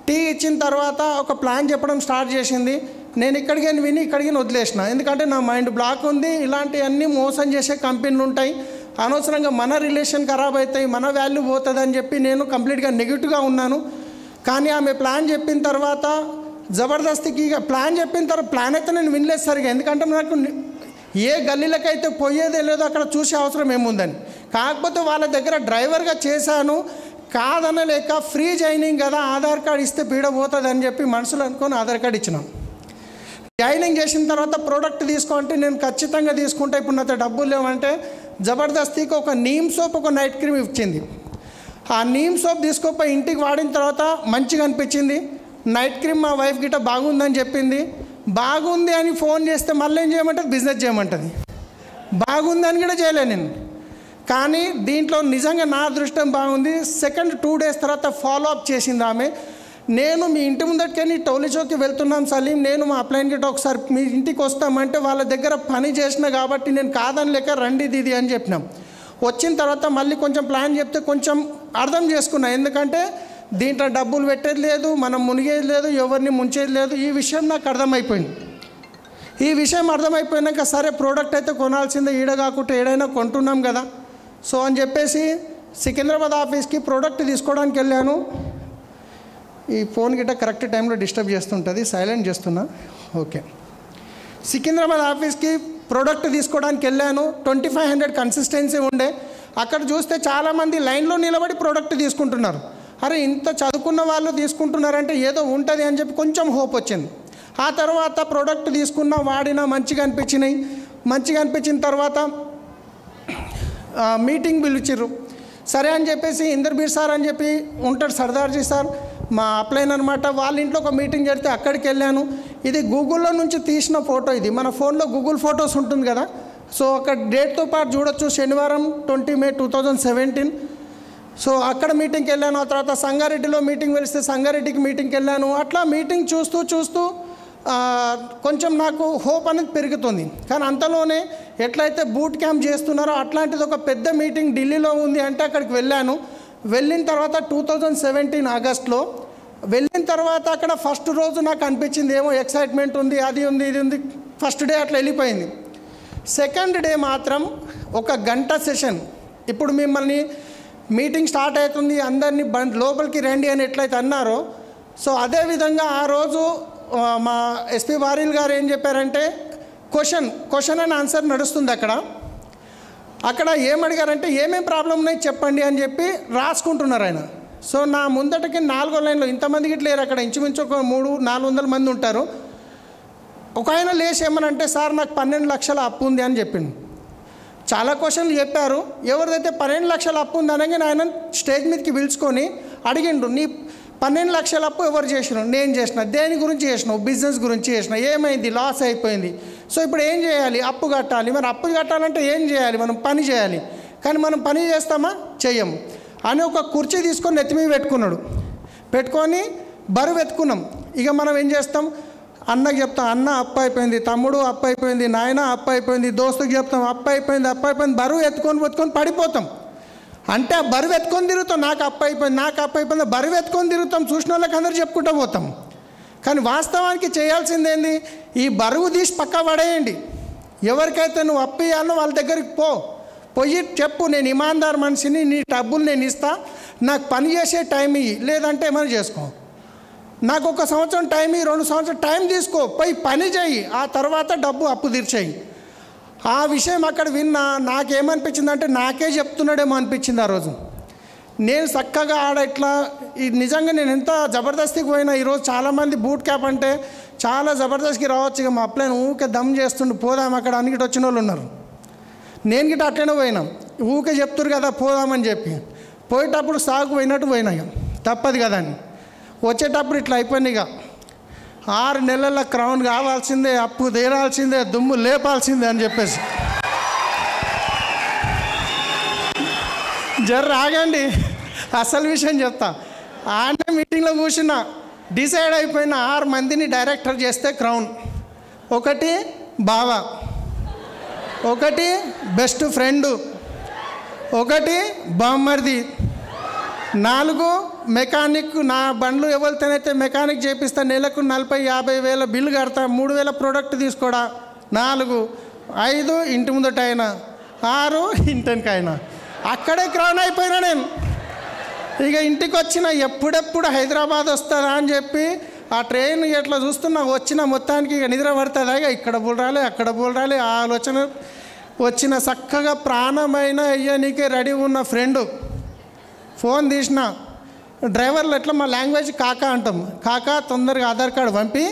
టీ ఇచ్చిన తర్వాత ఒక ప్లాన్ చెప్పడం స్టార్ట్ చేసింది. నేను ఇక్కడికి విని ఇక్కడికి వదిలేసిన, ఎందుకంటే నా మైండ్ బ్లాక్ ఉంది. ఇలాంటివన్నీ మోసం చేసే కంపెనీలు ఉంటాయి, అనవసరంగా మన రిలేషన్ ఖరాబ్ అవుతాయి, మన వాల్యూ పోతుంది అని చెప్పి నేను కంప్లీట్గా నెగిటివ్గా ఉన్నాను. కానీ ఆమె ప్లాన్ చెప్పిన తర్వాత జబర్దస్తికి ప్లాన్ చెప్పిన తర్వాత ప్లాన్ అయితే నేను వినలేదు సరిగా, ఎందుకంటే నాకు ఏ గల్లీలకైతే పోయేదే లేదో అక్కడ చూసే అవసరం ఏముందని. కాకపోతే వాళ్ళ దగ్గర డ్రైవర్గా చేశాను, కాదనలేక ఫ్రీ జాయినింగ్ కదా, ఆధార్ కార్డు ఇస్తే పీడ పోతుంది అని చెప్పి మనసులో అనుకొని ఆధార్ కార్డు ఇచ్చినాం. జాయినింగ్ చేసిన తర్వాత ప్రోడక్ట్ తీసుకోంటే నేను ఖచ్చితంగా తీసుకుంటా, ఇప్పుడు నాతో డబ్బులు లేవంటే జబర్దస్తికి ఒక నీమ్ సోప్, ఒక నైట్ క్రీమ్ ఇచ్చింది. ఆ నీమ్ సోప్ తీసుకోపోయి ఇంటికి వాడిన తర్వాత మంచిగా అనిపించింది. నైట్ క్రీమ్ మా వైఫ్ గిట్ట బాగుందని చెప్పింది. బాగుంది అని ఫోన్ చేస్తే మళ్ళీ ఏం చేయమంటుంది, బిజినెస్ చేయమంటుంది. బాగుంది అని కూడా చేయలేను నేను. కానీ దీంట్లో నిజంగా నా అదృష్టం బాగుంది. సెకండ్ 2 days తర్వాత ఫాలో అప్ చేసింది ఆమె. నేను మీ ఇంటి ముందటికని టోలీ చౌక్కి వెళ్తున్నాం సలీం, నేను మా అప్లైన్ గిట్ట ఒకసారి మీ ఇంటికి వస్తామంటే వాళ్ళ దగ్గర పని చేసిన కాబట్టి నేను కాదని లేక రండి దీది అని చెప్పినాం. వచ్చిన తర్వాత మళ్ళీ కొంచెం ప్లాన్ చెప్తే కొంచెం అర్థం చేసుకున్నా. ఎందుకంటే దీంట్లో డబ్బులు పెట్టేది లేదు, మనం మునిగేది లేదు, ఎవరిని ముంచేది లేదు. ఈ విషయం నాకు అర్థమైపోయింది. ఈ విషయం అర్థమైపోయినాక సరే ప్రోడక్ట్ అయితే కొనాల్సిందే, ఈడ కాకుండా ఏడైనా కొంటున్నాం కదా సో అని చెప్పేసి సికింద్రాబాద్ ఆఫీస్కి ప్రోడక్ట్ తీసుకోవడానికి వెళ్ళాను. ఈ ఫోన్ గిట్ట కరెక్ట్ టైంలో డిస్టర్బ్ చేస్తుంటుంది, సైలెంట్ చేస్తున్నా. ఓకే, సికింద్రాబాద్ ఆఫీస్కి ప్రోడక్ట్ తీసుకోవడానికి వెళ్ళాను. 2500 కన్సిస్టెన్సీ ఉండే. అక్కడ చూస్తే చాలామంది లైన్లో నిలబడి ప్రోడక్ట్ తీసుకుంటున్నారు. అరే ఇంత చదువుకున్న వాళ్ళు తీసుకుంటున్నారంటే ఏదో ఉంటుంది అని చెప్పి కొంచెం హోప్ వచ్చింది. ఆ తర్వాత ప్రోడక్ట్ తీసుకున్న, వాడిన, మంచిగా అనిపించినాయి. మంచిగా అనిపించిన తర్వాత మీటింగ్ పిలిచిర్రు. సరే అని చెప్పేసి ఇందర్బీర్ సార్ అని చెప్పి ఉంటాడు, సర్దార్జీ సార్ మా అప్లైన్ అనమాట, వాళ్ళ ఇంట్లో ఒక మీటింగ్ జరిగితే అక్కడికి వెళ్ళాను. ఇది గూగుల్లో నుంచి తీసిన ఫోటో. ఇది మన ఫోన్లో గూగుల్ ఫొటోస్ ఉంటుంది కదా, సో అక్కడ డేట్తో పాటు చూడొచ్చు. శనివారం 20 May 2017. సో అక్కడ మీటింగ్కి వెళ్ళాను. ఆ తర్వాత సంగారెడ్డిలో మీటింగ్ వెలిస్తే సంగారెడ్డికి మీటింగ్కి వెళ్ళాను. అట్లా మీటింగ్ చూస్తూ కొంచెం నాకు హోప్ అనేది పెరుగుతుంది. కానీ అంతలోనే ఎట్లయితే బూట్ క్యాంప్ చేస్తున్నారో అట్లాంటిది ఒక పెద్ద మీటింగ్ ఢిల్లీలో ఉంది అంటే అక్కడికి వెళ్ళాను. వెళ్ళిన తర్వాత 2017 ఆగస్ట్లో వెళ్ళిన తర్వాత అక్కడ ఫస్ట్ రోజు నాకు అనిపించింది ఏమో ఎక్సైట్మెంట్ ఉంది, అది ఉంది, ఇది ఉంది. ఫస్ట్ డే అట్లా వెళ్ళిపోయింది. సెకండ్ డే మాత్రం 1 గంట సెషన్. ఇప్పుడు మిమ్మల్ని మీటింగ్ స్టార్ట్ అవుతుంది, అందరినీ లోపలికి రండి అని ఎట్లయితే అన్నారో సో అదేవిధంగా ఆ రోజు మా ఎస్పీ వారీల్ గారు ఏం చెప్పారంటే క్వశ్చన్ అండ్ ఆన్సర్ నడుస్తుంది. అక్కడ ఏమడిగారంటే ఏమేం ప్రాబ్లం ఉన్నాయి చెప్పండి అని చెప్పి రాసుకుంటున్నారు ఆయన. సో నా ముందటకి 4వ లైన్లో ఇంతమందికి లేరు, అక్కడ ఇంచుమించు ఒక 300-400 మంది ఉంటారు. ఒక ఆయన లేచి ఏమనంటే సార్ నాకు 12 లక్షల అప్పు ఉంది అని చెప్పిండు. చాలా క్వశ్చన్లు చెప్పారు. ఎవరిదైతే 12 లక్షల అప్పు ఉంది అనగానే ఆయన స్టేజ్ మీదకి పిలుచుకొని అడిగిండు, నీ 12 లక్షల అప్పు ఎవరు చేసినావు? నేను చేసిన. దేని గురించి చేసినావు? బిజినెస్ గురించి చేసిన. ఏమైంది? లాస్ అయిపోయింది. సో ఇప్పుడు ఏం చేయాలి? అప్పు కట్టాలి. మరి అప్పు కట్టాలంటే ఏం చేయాలి? మనం పని చేయాలి. కానీ మనం పని చేస్తామా? చెయ్యము అని ఒక కుర్చీ తీసుకొని నెత్తి మీద పెట్టుకొని బరువు ఎత్తుకున్నాం. ఇక మనం ఏం చేస్తాం? అన్నకి చెప్తాం, అన్న అప్పు అయిపోయింది, తమ్ముడు అప్పు అయిపోయింది, నాయన అప్పు అయిపోయింది, దోస్తుకి చెప్తాం అప్పు అయిపోయింది. బరువు ఎత్తుకొని పడిపోతాం. అంటే ఆ బరువు ఎత్తుకొని తిరుగుతాం, నాకు అప్పు అయిపోయింది, బరువు ఎత్తుకొని తిరుగుతాం. చూసిన వాళ్ళకి అందరూ చెప్పుకుంటూ పోతాం. కానీ వాస్తవానికి చేయాల్సిందేంది? ఈ బరువు తీసి పక్క పడేయండి. ఎవరికైతే నువ్వు అప్పు ఇవ్వాలో వాళ్ళ దగ్గరికి పోయి చెప్పు, నేను ఇమాందార్ మనిషిని, నీ డబ్బులు నేను ఇస్తా, నాకు పని చేసే టైం ఇయ్యి, లేదంటే ఏమైనా చేసుకో. నాకు 1 సంవత్సరం టైం ఇయ్యి, 2 సంవత్సరం టైం తీసుకో, పోయి పని చేయి, ఆ తర్వాత డబ్బు అప్పు తీర్చేయి. ఆ విషయం అక్కడ విన్నా నాకేమనిపించిందంటే నాకే చెప్తున్నాడేమో అనిపించింది. ఆ రోజు నేను చక్కగా ఇట్లా నిజంగా నేను ఎంత జబర్దస్తికి పోయినా. ఈరోజు చాలామంది బూట్ క్యాప్ అంటే చాలా జబర్దస్తికి రావచ్చు, ఇక మా అప్లైన్ ఊకే దమ్ చేస్తుండు, పోదాం అక్కడ అన్నిటి వచ్చిన వాళ్ళు ఉన్నారు. నేను గిట్ట అట్లనే పోయినాం, ఊకే చెప్తురు కదా పోదామని చెప్పి. పోయేటప్పుడు సాగు పోయినట్టు పోయినా, ఇక తప్పదు కదా అని. వచ్చేటప్పుడు ఇట్లా అయిపోయింది. ఇక 6 నెలల క్రౌన్ కావాల్సిందే, అప్పు తీరాల్సిందే, దుమ్ము లేపాల్సిందే అని చెప్పేసి ఆగండి, అసలు విషయం చెప్తా. ఆనే మీటింగ్లో కూర్చున్నా, డిసైడ్ అయిపోయిన 6 మందిని డైరెక్టర్ చేస్తే క్రౌన్. 1 బావ, 1 బెస్ట్ ఫ్రెండు, 1 బామ్మర్ది, 4 మెకానిక్. నా బండ్లు ఎవరితోనైతే మెకానిక్ చేపిస్తా, నెలకు 40-50 వేల బిల్లు కడతా, 3,000 ప్రోడక్ట్ తీసుకోడా. 4, 5 ఇంటి ముందట అయినా, 6 ఇంటికి అయినా. అక్కడే క్రౌన్ అయిపోయినా నేను. ఇక ఇంటికి వచ్చిన ఎప్పుడెప్పుడు హైదరాబాద్ వస్తుందా అని చెప్పి ఆ ట్రైన్ ఎట్లా చూస్తున్నా వచ్చిన మొత్తానికి ఇక నిద్ర పడుతుందా, ఇక్కడ బుల్రాలే అక్కడ బుల్రాలే ఆ ఆలోచన వచ్చిన చక్కగా ప్రాణమైన అయ్యానికే రెడీ ఉన్న ఫ్రెండు ఫోన్ తీసిన డ్రైవర్లు ఎట్లా మా లాంగ్వేజ్ కాకా అంటాం, కాకా తొందరగా ఆధార్ కార్డు పంపి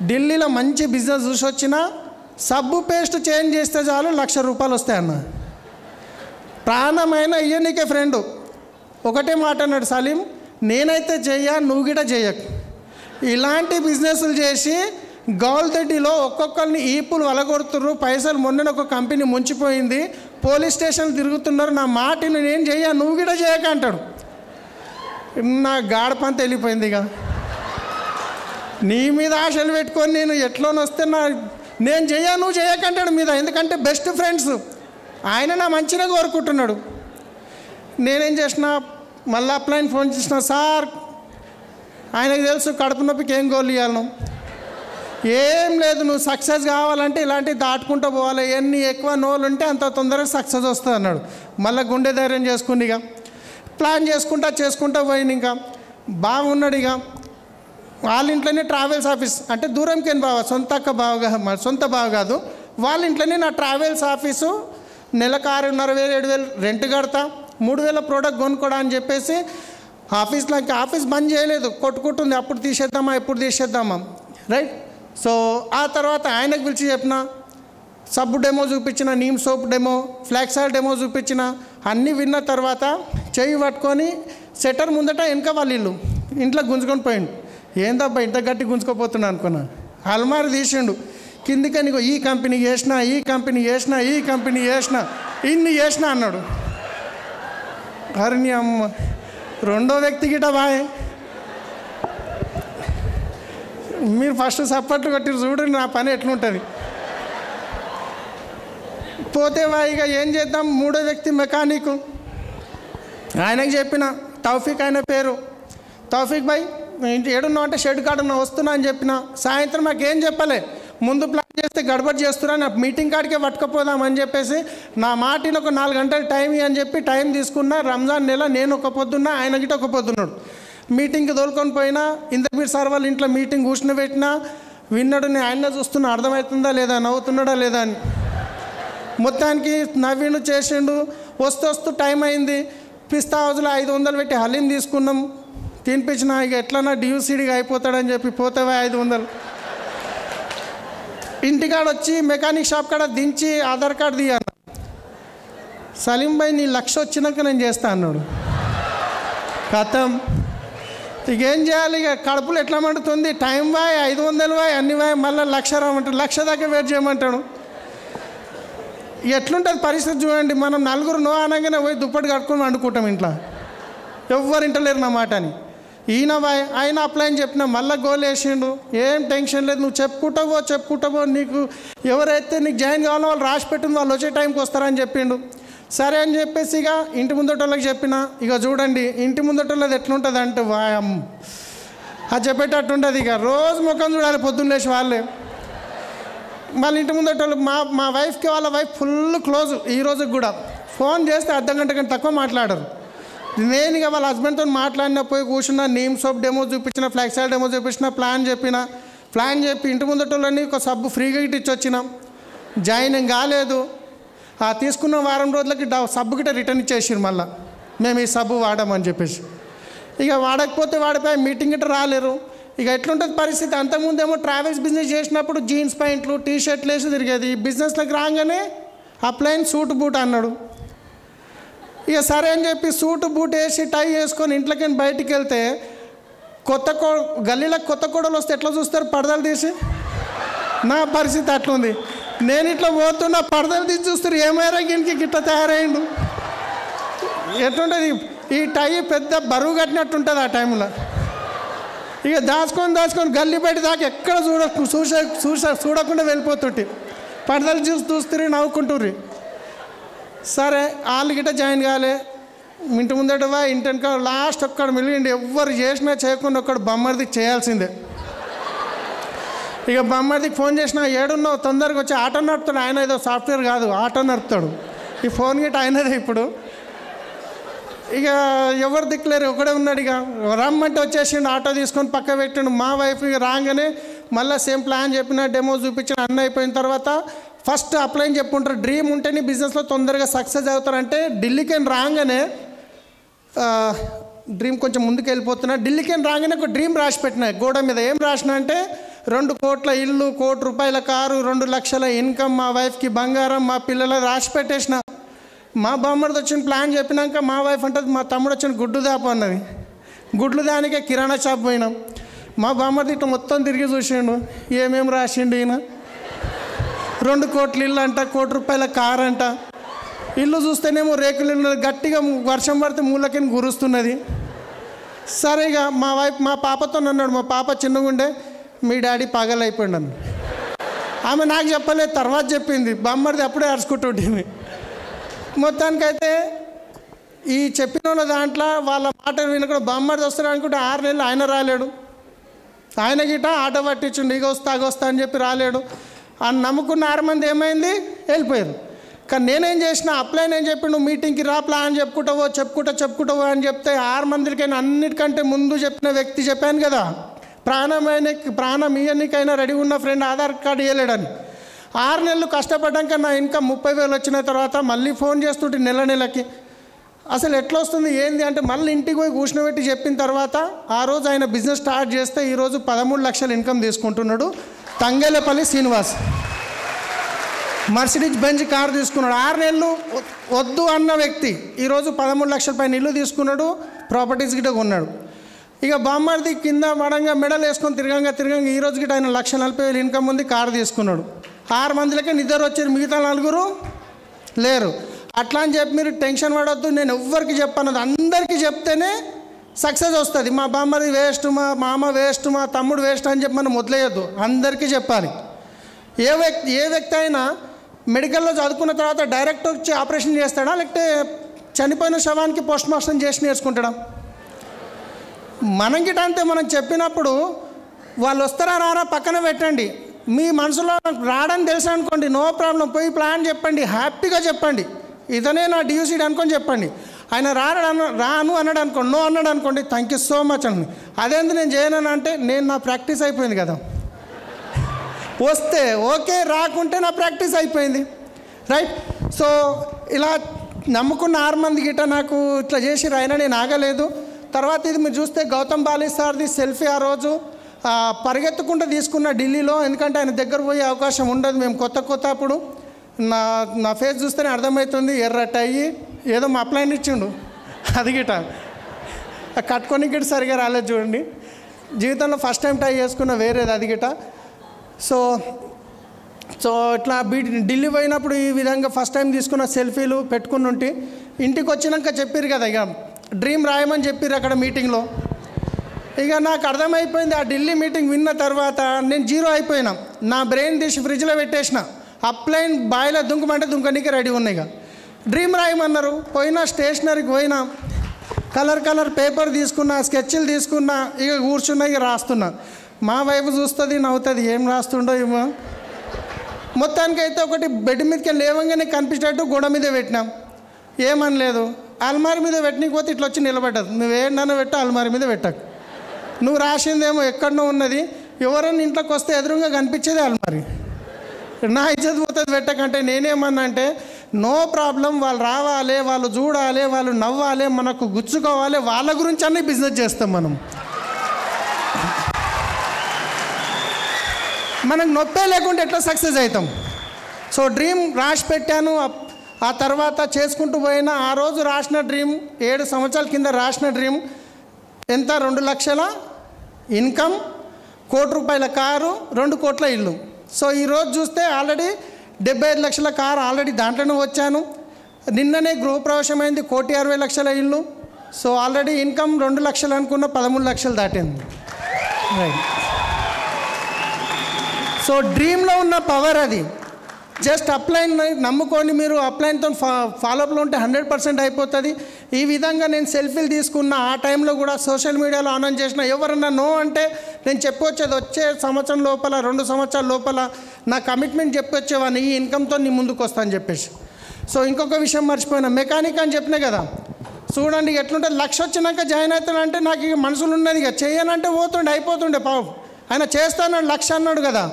ఢిల్లీలో మంచి బిజినెస్ చూసి వచ్చిన సబ్బు పేస్ట్ చేంజ్ చేస్తే చాలు ₹1,00,000 వస్తాయన్న. ప్రాణమైన అయ్యనికే ఫ్రెండు ఒకటే మాట అన్నాడు, సలీం నేనైతే చెయ్యా నువ్వు కూడా చెయ్యకు. ఇలాంటి బిజినెస్లు చేసి గౌల్దొడ్డిలో ఒక్కొక్కరిని ఈపులు వలగొడుతున్నారు, పైసలు మొన్న ఒక కంపెనీ ముంచిపోయింది, పోలీస్ స్టేషన్ తిరుగుతున్నారు, నా మాటని నేను చెయ్యా నువ్వు కూడా చేయక అంటాడు. నా గాడపంత వెళ్ళిపోయింది. ఇక నీ మీద ఆశలు పెట్టుకొని నేను ఎట్లోని వస్తే నేను చెయ్యా నువ్వు చేయకంటాడు మీద, ఎందుకంటే బెస్ట్ ఫ్రెండ్స్ ఆయన నా మంచిగా కోరుకుంటున్నాడు. నేనేం చేసిన మళ్ళీ అప్లైన్ ఫోన్ చేసిన, సార్ ఆయనకు తెలుసు కడుపు నొప్పికి ఏం గోళ్ళు ఇవ్వాలను, ఏం లేదు నువ్వు సక్సెస్ కావాలంటే ఇలాంటివి దాటుకుంటూ పోవాలి, ఎన్ని ఎక్కువ నోళ్ళు ఉంటే అంత తొందరగా సక్సెస్ వస్తుంది అన్నాడు. మళ్ళీ గుండె ధైర్యం చేసుకుని ఇక ప్లాన్ చేసుకుంటా పోయింది. ఇంకా బాగున్నాడు. ఇక వాళ్ళ ఇంట్లోనే ట్రావెల్స్ ఆఫీస్, అంటే దూరంకి ఏం బావ సొంత బావ కాదు, వాళ్ళ ఇంట్లోనే నా ట్రావెల్స్ ఆఫీసు నెలకు 6,500 7,000 రెంట్ కడతా, 3,000 ప్రోడక్ట్ కొనుక్కోడా అని చెప్పేసి ఆఫీస్లోకి ఆఫీస్ బంద్ చేయలేదు, కొట్టుకుంటుంది అప్పుడు తీసేద్దామా ఎప్పుడు తీసేద్దామా రైట్. సో ఆ తర్వాత ఆయనకు పిలిచి చెప్పిన, సబ్బు డెమో చూపించిన, neem soap demo, flax oil demo చూపించిన, అన్నీ విన్న తర్వాత చెయ్యి పట్టుకొని సెటర్ ముందట వెనక వాళ్ళ ఇల్లు ఇంట్లో గుంజుకొని పోయిండు. ఏందబ్బా ఇంత గట్టి గుంజుకోపోతున్నా అనుకున్నా. అల్మారి తీసిండు కిందికని, ఈ కంపెనీ చేసిన ఇన్ని చేసిన అన్నాడు. హరిని అమ్మ రెండో వ్యక్తి గిట బాయ్, మీరు ఫస్ట్ సప్పట్లు కొట్టి చూడండి నా పని ఎట్లుంటుంది. పోతే ఇక ఏం చేద్దాం, మూడో వ్యక్తి మెకానిక్, ఆయనకు చెప్పిన తౌఫీక్, ఆయన పేరు తౌఫీక్ భాయ్ ఏడున్నావు అంటే షెడ్ కాడున్నా వస్తున్నా అని చెప్పిన. సాయంత్రం మాకేం చెప్పలే, ముందు ప్లాన్ చేస్తే గడబడి చేస్తున్నా, నా మీటింగ్ కాడికే పట్టుకుపోదామని చెప్పేసి నా మాటిని ఒక 4 గంటలు టైం అని చెప్పి టైం తీసుకున్నా. రంజాన్ నెల నేను ఒక పొద్దున్నా, ఆయన గిట్ట ఒక పొద్దున్నాడు. మీటింగ్కి తోలుకొని పోయినా, ఇంతకుమీరు సార్ వాళ్ళ ఇంట్లో మీటింగ్ కూర్చుని పెట్టినా, విన్నాడు, నేను ఆయన చూస్తున్నా అర్థమవుతుందా లేదా, నవ్వుతున్నాడా లేదా అని. మొత్తానికి నవ్విండు చేసిండు. వస్తూ టైం అయింది, పిస్తా హౌస్లో 500 పెట్టి హలీం తీసుకున్నాం, తినిపించిన. ఇక ఎట్లన్నా డ్యూసీడీగా అయిపోతాడని చెప్పి పోతావా 500. ఇంటికాడ వచ్చి మెకానిక్ షాప్ కాడ దించి ఆధార్ కార్డు తీయాలి. సలీం భాయ్ నీ 1,00,000 వచ్చినాక నేను చేస్తా అన్నాడు. కథం ఇక ఏం చేయాలి, ఇక కడుపులు ఎట్లా మండుతుంది, టైం బాయ్ 500 బాయ్ అన్ని బాయ్, మళ్ళీ 1,00,000 రామంటాడు, 1,00,000 దాకా వెయిట్ చేయమంటాడు. ఎట్లుంటుంది పరిస్థితి చూడండి. మనం నలుగురు నో అనగానే పోయి దుప్పటి కట్టుకొని వండుకుంటాం ఇంట్లో, ఎవ్వరు ఇంటలేరు నా మాట అని. ఈయన బాయ్ ఆయన అప్లై అని చెప్పినా మళ్ళీ గోల్ వేసిండు. ఏం టెన్షన్ లేదు, నువ్వు చెప్పుకుంటావో నీకు ఎవరైతే నీకు జాయిన్ కావాలో వాళ్ళు రాసి పెట్టింది, వాళ్ళు వచ్చే టైంకి వస్తారని చెప్పిండు. సరే అని చెప్పేసి ఇక ఇంటి ముందటోళ్ళకి చెప్పిన, ఇక చూడండి ఇంటి ముందటోళ్ళది ఎట్లుంటుంది అంటే అది చెప్పేటట్టు ఉంటుంది. ఇక రోజు ముఖం చూడాలి పొద్దున్న లేచి వాళ్ళే. మళ్ళీ ఇంటి ముందటోళ్ళు మా వైఫ్కి వాళ్ళ వైఫ్ ఫుల్ క్లోజ్, ఈ రోజుకి కూడా ఫోన్ చేస్తే అర్ధగంట కంటే తక్కువ మాట్లాడరు. నేను ఇక వాళ్ళ హస్బెండ్తో మాట్లాడినా, పోయి కూర్చున్నా, నీమ్ సోప్ డెమో చూపించిన, ఫ్లాక్స్ ఆయిల్ డెమో చూపించిన, ప్లాన్ చెప్పి ఇంటి ముందటోళ్ళని ఒక సబ్బు ఫ్రీగా ఇచ్చి వచ్చిన. జాయినింగ్ కాలేదు, ఆ తీసుకున్న వారం రోజులకి సబ్బు గిట్ట రిటర్న్ ఇచ్చేసారు. మళ్ళీ మేము ఈ సబ్బు వాడామని చెప్పేసి. ఇక వాడకపోతే వాడిపోయి మీటింగ్ గిట్ట రాలేరు. ఇక ఎట్లుంటుంది పరిస్థితి. అంతకుముందేమో ట్రావెల్స్ బిజినెస్ చేసినప్పుడు జీన్స్ ప్యాంట్లు టీషర్ట్లు వేసి తిరిగేది. ఈ బిజినెస్లోకి రాగానే అప్లైన్ సూట్ బూట్ అన్నాడు. ఇక సరే అని చెప్పి సూట్ బూట్ వేసి టై వేసుకొని ఇంట్లోకి బయటికి వెళ్తే గల్లీలకు కొత్త కోడలు వస్తే ఎట్లా చూస్తారు, పడదలు తీసి. నా పరిస్థితి అట్లుంది. నేను ఇట్లా పోతున్నా, పడదలు తీసి చూస్తారు, ఏమైనా గినికి గిట్ల తయారైండు. ఎట్లుంటుంది ఈ టై, పెద్ద బరువు కట్టినట్టుంటుంది ఆ టైంలో. ఇక దాచుకొని గల్లీ బయట దాకా ఎక్కడ చూడకుండా వెళ్ళిపోతుంటే పడదలు చూస్తుర్రి, నవ్వుకుంటుర్రి. సరే వాళ్ళు గిట్ట జాయిన్ కాలే. ఇంటి ముందటవా ఇంటి వెనక లాస్ట్ ఒక్కడ మిలిగిండి. ఎవ్వరు చేసినా చేయకుండా ఒక్కడు బొమ్మడికి చేయాల్సిందే. ఇక బొమ్మడికి ఫోన్ చేసినా, ఏడున్నావు తొందరగా వచ్చి, ఆటో నడుపుతాడు ఆయన, ఏదో సాఫ్ట్వేర్ కాదు ఆటో నడుపుతాడు. ఈ ఫోన్ గిట్ట అయినదే ఇప్పుడు. ఇక ఎవరు దిక్కులేరు, ఒకడే ఉన్నాడు. ఇక రమ్మంటే వచ్చేసిండు, ఆటో తీసుకొని పక్క పెట్టిండు. మా వైఫ్ ఇక రాగానే మళ్ళీ సేమ్ ప్లాన్ చెప్పిన, డెమో చూపించిన, అన్నీ అయిపోయిన తర్వాత ఫస్ట్ అప్లై చెప్పుకుంటారు. డ్రీమ్ ఉంటేనే బిజినెస్లో తొందరగా సక్సెస్ అవుతారంటే ఢిల్లీకి రాగానే డ్రీమ్ కొంచెం ముందుకు వెళ్ళిపోతున్నా. ఢిల్లీకి రాగానే ఒక డ్రీమ్ రాసి పెట్టిన గోడ మీద. ఏం రాసిన అంటే 2 కోట్ల ఇల్లు, 1 కోటి రూపాయల కారు, 2 లక్షల ఇన్కమ్, మా వైఫ్కి బంగారం, మా పిల్లల రాసి పెట్టేసిన. మా బామ్మడిది వచ్చిన ప్లాన్ చెప్పినాక మా వైఫ్ అంటది, మా తమ్ముడు వచ్చిన గుడ్డు దాపు అన్నది. గుడ్లు దానికే కిరాణా షాప్ పోయినాం. మా బామ్మడిది ఇట్లా మొత్తం తిరిగి చూసిండు, ఏమేమి రాసిండు ఈయన. 2 కోట్ల ఇల్లు అంట, 1 కోటి రూపాయల కారు అంట. ఇల్లు చూస్తేనేమో రేకులు ఇల్లు, గట్టిగా వర్షం పడితే మూలకిని గురుస్తున్నది. సరే ఇక మా పాపతో అన్నాడు, మా పాప చిన్నగుండే, మీ డాడీ పగలైపోయిండు అన్న. ఆమె నాకు చెప్పలేదు, తర్వాత చెప్పింది. బామ్మడిది అప్పుడే అరుచుకుంటుంటుంది. మొత్తానికైతే ఈ చెప్పిన వాళ్ళ దాంట్లో వాళ్ళ మాటలు వినకుండా బామ్మడిది వస్తాడు అనుకుంటే 6 నెలలు ఆయన రాలేడు. ఆయన గిట ఆటో పట్టించుండు, ఇక వస్తా అని చెప్పి రాలేడు. అని నమ్ముకున్న 6 మంది ఏమైంది, వెళ్ళిపోయారు. కానీ నేనేం చేసిన, అప్లై నేను చెప్పి నువ్వు మీటింగ్కి రా, ప్లాన్ చెప్పుకుంటావో అని చెప్తే 6 మందికైనా అన్నిటికంటే ముందు చెప్పిన వ్యక్తి చెప్పాను కదా, ప్రాణం ఇయనికైనా రెడీ ఉన్న ఫ్రెండ్ ఆధార్ కార్డు ఇవ్వలేడని. 6 నెలలు కష్టపడ్డాక నా ఇన్కమ్ 30,000 వచ్చిన తర్వాత మళ్ళీ ఫోన్ చేస్తుంటే నెలకి అసలు ఎట్లా వస్తుంది ఏంది అంటే మళ్ళీ ఇంటికి పోయి కూర్చోబెట్టి చెప్పిన తర్వాత ఆ రోజు ఆయన బిజినెస్ స్టార్ట్ చేస్తే ఈరోజు 13 లక్షల ఇన్కమ్ తీసుకుంటున్నాడు. Thangelapalli Srinivas Mercedes Benz car తీసుకున్నాడు. 6 నెలలు వద్దు అన్న వ్యక్తి ఈరోజు 13 లక్షల పైన ఇల్లు తీసుకున్నాడు, ప్రాపర్టీస్ గిట్ట కొన్నాడు. ఇక బామ్మడిది కింద పడంగా మెడల్ వేసుకొని తిరగంగా ఈరోజు గిట్ట ఆయన 1,40,000 ఇన్కమ్ ఉంది, కారు తీసుకున్నాడు. 6 మందిలకే నిద్ర వచ్చారు, మిగతా 4 లేరు. అట్లా అని చెప్పి మీరు టెన్షన్ పడవద్దు. నేను ఎవ్వరికి చెప్పను, అందరికీ చెప్తేనే సక్సెస్ వస్తుంది. మా బామ్మది వేస్ట్, మా మామ వేస్ట్, మా తమ్ముడు వేస్ట్ అని చెప్పి మనం వదిలేయద్దు, అందరికీ చెప్పాలి. ఏ వ్యక్తి అయినా మెడికల్లో చదువుకున్న తర్వాత డైరెక్ట్ వచ్చి ఆపరేషన్ చేస్తాడా, లేకపోతే చనిపోయిన శవానికి పోస్ట్ మార్టం చేసి నేర్చుకుంటాడా? మనం గిట అంతే. మనం చెప్పినప్పుడు వాళ్ళు వస్తారా రారా పక్కన పెట్టండి. మీ మనసులో రావడానికి తెలుసు అనుకోండి, నో ప్రాబ్లం, పోయి ప్లాన్ చెప్పండి, హ్యాపీగా చెప్పండి, ఇతనే నా డ్యూసీడ్ అనుకొని చెప్పండి. ఆయన రాను అన్నాడు అనుకోండి, నో అన్నాడు అనుకోండి, థ్యాంక్ యూ సో మచ్ అండి. అదేంది నేను చేయను అంటే, నేను నా ప్రాక్టీస్ అయిపోయింది కదా, వస్తే ఓకే, రాకుంటే నా ప్రాక్టీస్ అయిపోయింది, రైట్. సో ఇలా నమ్ముకున్న 6 మంది గిట్ట నాకు ఇట్లా చేసి అయినా నేను ఆగలేదు. తర్వాత ఇది మీరు చూస్తే గౌతమ్ బాలి సార్ది సెల్ఫీ ఆ రోజు పరిగెత్తుకుంటూ తీసుకున్న ఢిల్లీలో. ఎందుకంటే ఆయన దగ్గర పోయే అవకాశం ఉండదు, మేము కొత్త అప్పుడు. నా ఫేస్ చూస్తేనే అర్థమవుతుంది, ఎర్రట్ అయ్యి ఏదో మా అప్లైన్ ఇచ్చిండు, అది గిట కట్టుకొని గిట్ట సరిగా రాలేదు చూడండి. జీవితంలో ఫస్ట్ టైం ట్రై చేసుకున్న వేరేది అది గిట. సో ఇట్లా ఢిల్లీ పోయినప్పుడు ఈ విధంగా ఫస్ట్ టైం తీసుకున్న సెల్ఫీలు పెట్టుకుని ఉంటే ఇంటికి వచ్చినాక చెప్పారు కదా, ఇక డ్రీమ్ రాయమని చెప్పారు అక్కడ మీటింగ్లో. ఇక నాకు అర్థమైపోయింది, ఆ ఢిల్లీ మీటింగ్ విన్న తర్వాత నేను 0 అయిపోయినా. నా బ్రెయిన్ తీసి ఫ్రిడ్జ్లో పెట్టేసిన, అప్లైన్ బాయిలో దుంకమంటే దుంకనీకి రెడీ ఉన్నాయి. ఇక డ్రీమ్ రాయమన్నారు, పోయినా స్టేషనరీకి పోయినా, కలర్ పేపర్ తీసుకున్నా, స్కెచ్లు తీసుకున్నా, ఇక కూర్చున్నా, ఇక రాస్తున్నా. మా వైపు చూస్తుంది, నవ్వుతుంది, ఏం రాస్తుండో ఏమో. మొత్తానికైతే ఒకటి బెడ్ మీదకి లేవంగానే కనిపించేటట్టు గోడ మీద పెట్టినాం, ఏమనలేదు. అల్మారి మీద పెట్టనీకపోతే ఇట్లా వచ్చి నిలబడ్డది, నువ్వేంటన్నా పెట్టు, అల్మారి మీద పెట్టకు, నువ్వు రాసిందేమో ఎక్కడనో ఉన్నది, ఎవరైనా ఇంట్లోకి వస్తే ఎదురుగా కనిపించేది అల్మారి. నా ఇజ్జత్ పోతుంది పెట్టకంటే. నేనేమన్నా అంటే నో ప్రాబ్లం, వాళ్ళు రావాలి, వాళ్ళు చూడాలి, వాళ్ళు నవ్వాలి, మనకు గుచ్చుకోవాలి, వాళ్ళ గురించి అన్నీ బిజినెస్ చేస్తాం మనం. మనకు నొప్పే లేకుండా ఎట్లా సక్సెస్ అవుతాం. సో డ్రీమ్ రాసి పెట్టాను. ఆ తర్వాత చేసుకుంటూ పోయినా, ఆ రోజు రాసిన డ్రీమ్ 7 సంవత్సరాల కింద రాసిన డ్రీమ్ ఎంత, 2 లక్షల ఇన్కమ్, 1 కోటి రూపాయల కారు, 2 కోట్ల ఇల్లు. సో ఈరోజు చూస్తే ఆల్రెడీ 75 లక్షల కారు ఆల్రెడీ దాంట్లోనే వచ్చాను. నిన్ననే గృహప్రవేశమైంది, 1,60,00,000 ఇల్లు. సో ఆల్రెడీ ఇన్కమ్ 2 లక్షలు అనుకున్న 13 లక్షలు దాటింది, రైట్. సో డ్రీమ్లో ఉన్న పవర్ అది. జస్ట్ అప్లైన్ నమ్ముకొని మీరు అప్లైన్తో ఫాలోఅప్లో ఉంటే 100% అయిపోతుంది. ఈ విధంగా నేను సెల్ఫీలు తీసుకున్న ఆ టైంలో కూడా సోషల్ మీడియాలో ఆన్ చేసిన. ఎవరన్నా నో అంటే నేను చెప్పొచ్చేది, వచ్చే సంవత్సరం లోపల, 2 సంవత్సరాల లోపల నా కమిట్మెంట్ చెప్పొచ్చేవాడిని, ఈ ఇన్కమ్తో నీ ముందుకు వస్తా అని చెప్పేసి. సో ఇంకొక విషయం మర్చిపోయినా, మెకానిక్ అని చెప్పినా కదా. చూడండి ఎట్లుంటుంది. 1,00,000 వచ్చినాక జాయిన్ అవుతానంటే నాకు ఇక మనసులు ఉన్నది, ఇక చేయనంటే పోతుండే అయిపోతుండే పావు. ఆయన చేస్తానన్నాడు 1,00,000 అన్నాడు కదా.